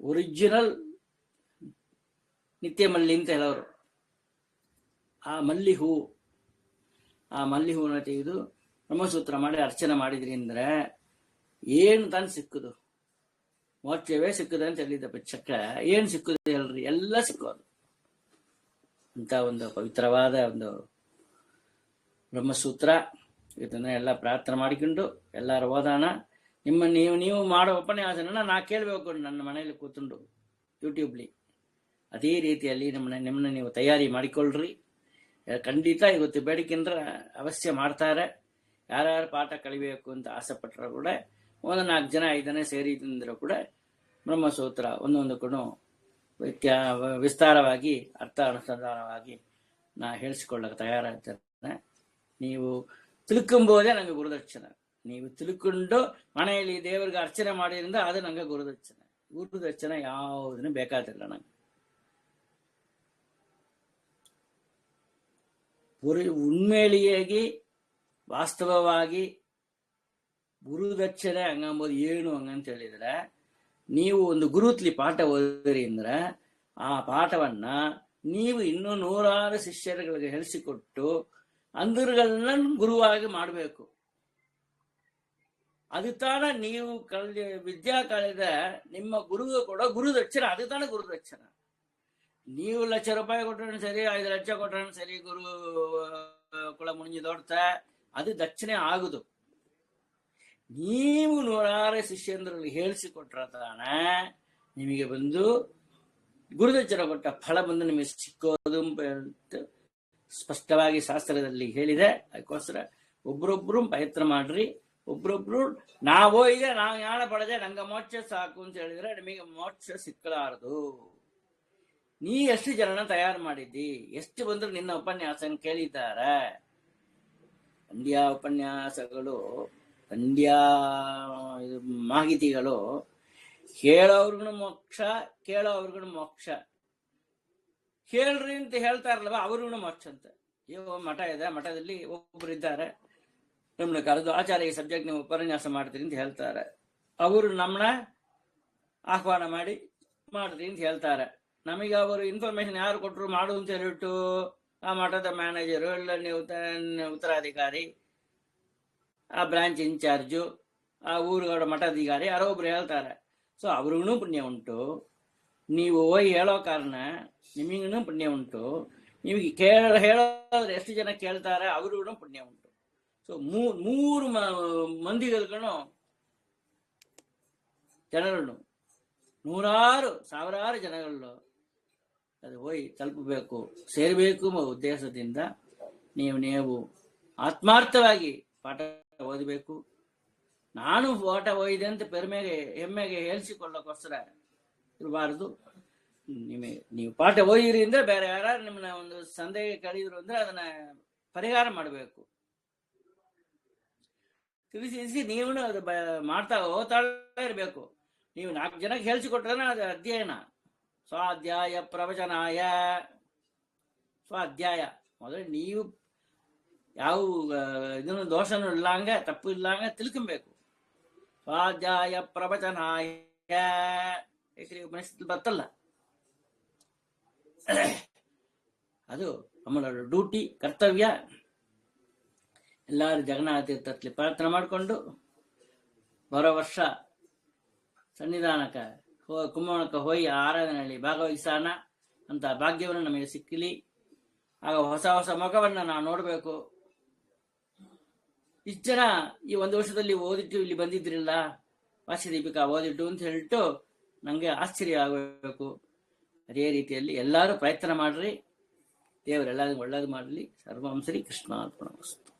ಒರಿಜಿನಲ್ ನಿತ್ಯ ಮಲ್ಲಿ ಅಂತ ಹೇಳೋರು. ಆ ಮಲ್ಲಿ ಹೂವನ್ನ ತೆಗೆದು ಬ್ರಹ್ಮಸೂತ್ರ ಮಾಡಿ ಅರ್ಚನೆ ಮಾಡಿದ್ರಿ ಅಂದ್ರೆ ಏನು ತಾನು ಸಿಕ್ಕುದು? ಮೋಕ್ಷವೇ ಸಿಕ್ಕುದು ಅಂತ ಹೇಳಿದ ಚಕ್ರ ಏನ್ ಸಿಕ್ಕುದು ಹೇಳ್ರಿ? ಎಲ್ಲ ಸಿಕ್ಕೋದು. ಅಂತ ಒಂದು ಪವಿತ್ರವಾದ ಒಂದು ಬ್ರಹ್ಮಸೂತ್ರ. ಇದನ್ನ ಎಲ್ಲ ಪ್ರಾರ್ಥನೆ ಮಾಡಿಕೊಂಡು ಎಲ್ಲರೂ ಓದಾಣ. ನೀವು ಮಾಡೋ ಉಪನ್ಯಾಸನ ನಾ ಕೇಳಬೇಕು ನನ್ನ ಮನೆಯಲ್ಲಿ ಕೂತ್ಕೊಂಡು ಯೂಟ್ಯೂಬ್ಲಿ. ಅದೇ ರೀತಿಯಲ್ಲಿ ನಿಮ್ಮನ್ನ ನೀವು ತಯಾರಿ ಮಾಡಿಕೊಳ್ಳ್ರಿ. ಖಂಡಿತ ಇವತ್ತು ಬೇಡಿಕೆಂದ್ರೆ ಅವಶ್ಯ ಮಾಡ್ತಾರೆ. ಯಾರ್ಯಾರು ಪಾಠ ಕಲಿಬೇಕು ಅಂತ ಆಸೆ ಪಟ್ಟರು ಕೂಡ 1-4 ಜನ 5 ಜನ ಸೇರಿದ್ರು ಕೂಡ ಬ್ರಹ್ಮಸೂತ್ರ ಒಂದೊಂದು ಕೂಡ ವಿಸ್ತಾರವಾಗಿ ಅರ್ಥ ಅನುಸಂಧಾನವಾಗಿ ನಾ ಹೇಳಿಸಿಕೊಳ್ಳಕ್ಕೆ ತಯಾರಾಗ್ತೇನೆ. ನೀವು ತಿಳ್ಕೊಂಬೋದೇ ನಂಗೆ ಗುರುದಕ್ಷಿಣೆ. ನೀವು ತಿಳ್ಕೊಂಡು ಮನೆಯಲ್ಲಿ ದೇವರಿಗೆ ಅರ್ಚನೆ ಮಾಡಿದ್ರಿಂದ ಅದು ನಂಗೆ ಗುರುದಕ್ಷಿಣೆ ಯಾವುದನ್ನು ಬೇಕಾದಿಲ್ಲ. ನಂಗೆ ಉಣ್ಮೇಲಿಯಾಗಿ ವಾಸ್ತವವಾಗಿ ಗುರುದಕ್ಷಿಣೆ ಹಂಗಂಬೋದು ಏನು ಹಂಗಂತ ಹೇಳಿದ್ರೆ, ನೀವು ಒಂದು ಗುರುತ್ಲಿ ಪಾಠ ಓದಿರಿ ಅಂದ್ರೆ ಆ ಪಾಠವನ್ನ ನೀವು ಇನ್ನೂ 100 ಶಿಷ್ಯರುಗಳಿಗೆ ಹೇಳಿಸಿಕೊಟ್ಟು ಅಂದರುಗಳನ್ನ ಗುರುವಾಗಿ ಮಾಡಬೇಕು. ಅದು ತಾನ ನೀವು ವಿದ್ಯಾ ಕಳೆದ ನಿಮ್ಮ ಗುರುಗೂ ಕೂಡ ಗುರುದಕ್ಷಿಣೆ. ಅದು ತಾನ ಗುರುದಕ್ಷಿಣೆ. ನೀವು ₹1,00,000 ಕೊಟ್ರೂ ಸರಿ, 5 ಲಕ್ಷ ಕೊಟ್ರೂ ಸರಿ, ಗುರು ಕುಳ ಮುಣಿഞ്ഞു ದೊಡ್ತ ಅದು ದಕ್ಷಿಣೆ ಆಗುದು. ನೀವು 100 ಶಿಷ್ಯಂದ್ರಲ್ಲಿ ಹೇಳಿಸಿಕೊಟ್ರ ತಾನ ನಿಮಗೆ ಬಂದು ಗುರುದಕ್ಷಿಣೆ ಕೊಟ್ಟ ಫಲ ಬಂದು ನಿಮಗೆ ಸಿಕ್ಕೋದು ಸ್ಪಷ್ಟವಾಗಿ ಶಾಸ್ತ್ರದಲ್ಲಿ ಹೇಳಿದೆ. ಅದಕ್ಕೋಸ್ಕರ ಒಬ್ರೊಬ್ರು ಪ್ರಯತ್ನ ಮಾಡ್ರಿ. ಒಬ್ರೊಬ್ರು ನಾವು ಜ್ಞಾನ ಪಡೆದೆ ನಂಗೆ ಮೋಕ್ಷ ಸಾಕು ಅಂತ ಹೇಳಿದ್ರೆ ನಿಮಗೆ ಮೋಕ್ಷ ಸಿಕ್ಕಲಾರದು. ನೀ ಎಷ್ಟು ಜನನ ತಯಾರು ಮಾಡಿದ್ದಿ? ಎಷ್ಟು ಬಂದ್ರು ನಿನ್ನ ಉಪನ್ಯಾಸನ ಕೇಳಿದ್ದಾರೆ? ಮಂಡ್ಯ ಉಪನ್ಯಾಸಗಳು, ಮಂಡ್ಯ ಮಾಹಿತಿಗಳು ಹೇಳೋರ್ಗು ಮೋಕ್ಷ, ಕೇಳೋರ್ಗು ಮೋಕ್ಷ. ಹೇಳ್ರಿ ಅಂತ ಹೇಳ್ತಾರಲ್ವ, ಅವ್ರಿಗೂ ಮೋಕ್ಷ ಅಂತ. ಮಠ ಇದೆ, ಮಠದಲ್ಲಿ ಒಬ್ಬರು ಇದ್ದಾರೆ, ನಮ್ಮನ್ನ ಕರೆದು ಆಚಾರ್ಯ ಈ ಸಬ್ಜೆಕ್ಟ್ ನೀವು ಉಪನ್ಯಾಸ ಮಾಡ್ತೀರಿ ಅಂತ ಹೇಳ್ತಾರೆ. ಅವರು ನಮ್ಮನ್ನ ಆಹ್ವಾನ ಮಾಡ್ರಿ ಅಂತ ಹೇಳ್ತಾರೆ. ನಮಗೆ ಅವರು ಇನ್ಫಾರ್ಮೇಶನ್ ಯಾರು ಕೊಟ್ಟರು ಮಾಡು ಅಂತ ಹೇಳಿಟ್ಟು ಆ ಮಠದ ಮ್ಯಾನೇಜರು, ಇಲ್ಲ ನೀವು ಉತ್ತರಾಧಿಕಾರಿ, ಆ ಬ್ರಾಂಚ್ ಇನ್ಚಾರ್ಜು, ಆ ಊರುಗಳ ಮಠಾಧಿಕಾರಿ ಯಾರೋ ಒಬ್ರು ಹೇಳ್ತಾರೆ. ಸೊ ಅವ್ರಿಗೂ ಪುಣ್ಯ ಉಂಟು. ನೀವು ಹೋಗಿ ಹೇಳೋ ಕಾರಣ ನಿಮಗೂ ಪುಣ್ಯ ಉಂಟು. ನಿಮಗೆ ಹೇಳೋದ್ರೆ ಎಷ್ಟು ಜನ ಕೇಳ್ತಾರೆ ಅವ್ರಿಗೂ ಪುಣ್ಯ ಉಂಟು. ಸೊ ಮೂರು ಮಂದಿಗಳಿಗೂ ಜನರನ್ನು 100 ಸಾವಿರಾರು ಜನಗಳು ಅದು ಹೋಗಿ ತಲುಪಬೇಕು, ಸೇರಬೇಕು ಉದ್ದೇಶದಿಂದ ನೀವು ಆತ್ಮಾರ್ಥವಾಗಿ ಪಾಠ ಓದಬೇಕು. ನಾನು ಪಾಠ ಓದಿದೆ ಅಂತ ಹೆಮ್ಮೆಗೆ ಹೇಳಿಸಿಕೊಳ್ಳೋಕ್ಕೋಸ್ಕರ ಇರಬಾರದು. ನೀವು ಪಾಠ ಓದಿದ್ರಿ ಅಂದ್ರೆ ಬೇರೆ ಯಾರು ನಿಮ್ಮನ್ನ ಒಂದು ಸಂದೇಹ ಕಳೆದ್ರು ಅಂದ್ರೆ ಅದನ್ನ ಪರಿಹಾರ ಮಾಡಬೇಕು. ತಿಳಿಸಿ ನೀವು ಅದು ಓದ್ತಾ ಇರ್ಬೇಕು. ನೀವು 4 ಜನಕ್ಕೆ ಹೇಳಿಸಿಕೊಟ್ರೆ ಅದು ಅಧ್ಯಯನ. ಸ್ವಾಧ್ಯಾಯ ಪ್ರವಚನಾಯ. ಸ್ವಾಧ್ಯಾಯ ಮೊದಲು ನೀವು ಯಾವ ಇದನ್ನು ದೋಷನೂ ಇಲ್ಲಂಗ ತಪ್ಪು ಇಲ್ಲಂಗ ತಿಳ್ಕೊಬೇಕು. ಸ್ವಾಧ್ಯಾಯ ಪ್ರವಚನಾಯ ಉಪನಿಷತ್ತು ಬರ್ತಲ್ಲ, ಅದು ನಮ್ಮ ಡ್ಯೂಟಿ, ಕರ್ತವ್ಯ. ಎಲ್ಲಾರು ಜಗನ್ನಾಥ ತೀರ್ಥದಲ್ಲಿ ಪ್ರಾರ್ಥನೆ ಮಾಡಿಕೊಂಡು ಬರೋ ವರ್ಷ ಸನ್ನಿಧಾನಕ್ಕೆ ಕುಂಭಕೋಣಕ್ಕೆ ಹೋಗಿ ಆರಾಧನೆಯಲ್ಲಿ ಭಾಗವಹಿಸೋಣ ಅಂತ ಭಾಗ್ಯವನ್ನು ನಮಗೆ ಸಿಕ್ಕಲಿ. ಆಗ ಹೊಸ ಹೊಸ ಮುಖವನ್ನ ನಾವು ನೋಡಬೇಕು. ಇಷ್ಟು ಜನ ಈ 1 ವರ್ಷದಲ್ಲಿ ಓದಿಟ್ಟು ಇಲ್ಲಿ ಬಂದಿದ್ರಿಲ್ಲ, ವಾರ್ಷಿಕ ಓದಿಟ್ಟು ಅಂತ ಹೇಳಿಟ್ಟು ನಂಗೆ ಆಶ್ಚರ್ಯ ಆಗಬೇಕು. ಅದೇ ರೀತಿಯಲ್ಲಿ ಎಲ್ಲರೂ ಪ್ರಯತ್ನ ಮಾಡ್ರಿ. ದೇವರೆಲ್ಲರಿಗೂ ಒಳ್ಳೇದು ಮಾಡಲಿ. ಸರ್ವಂ ಶ್ರೀ ಕೃಷ್ಣಾರ್ಪಣಮಸ್ತು.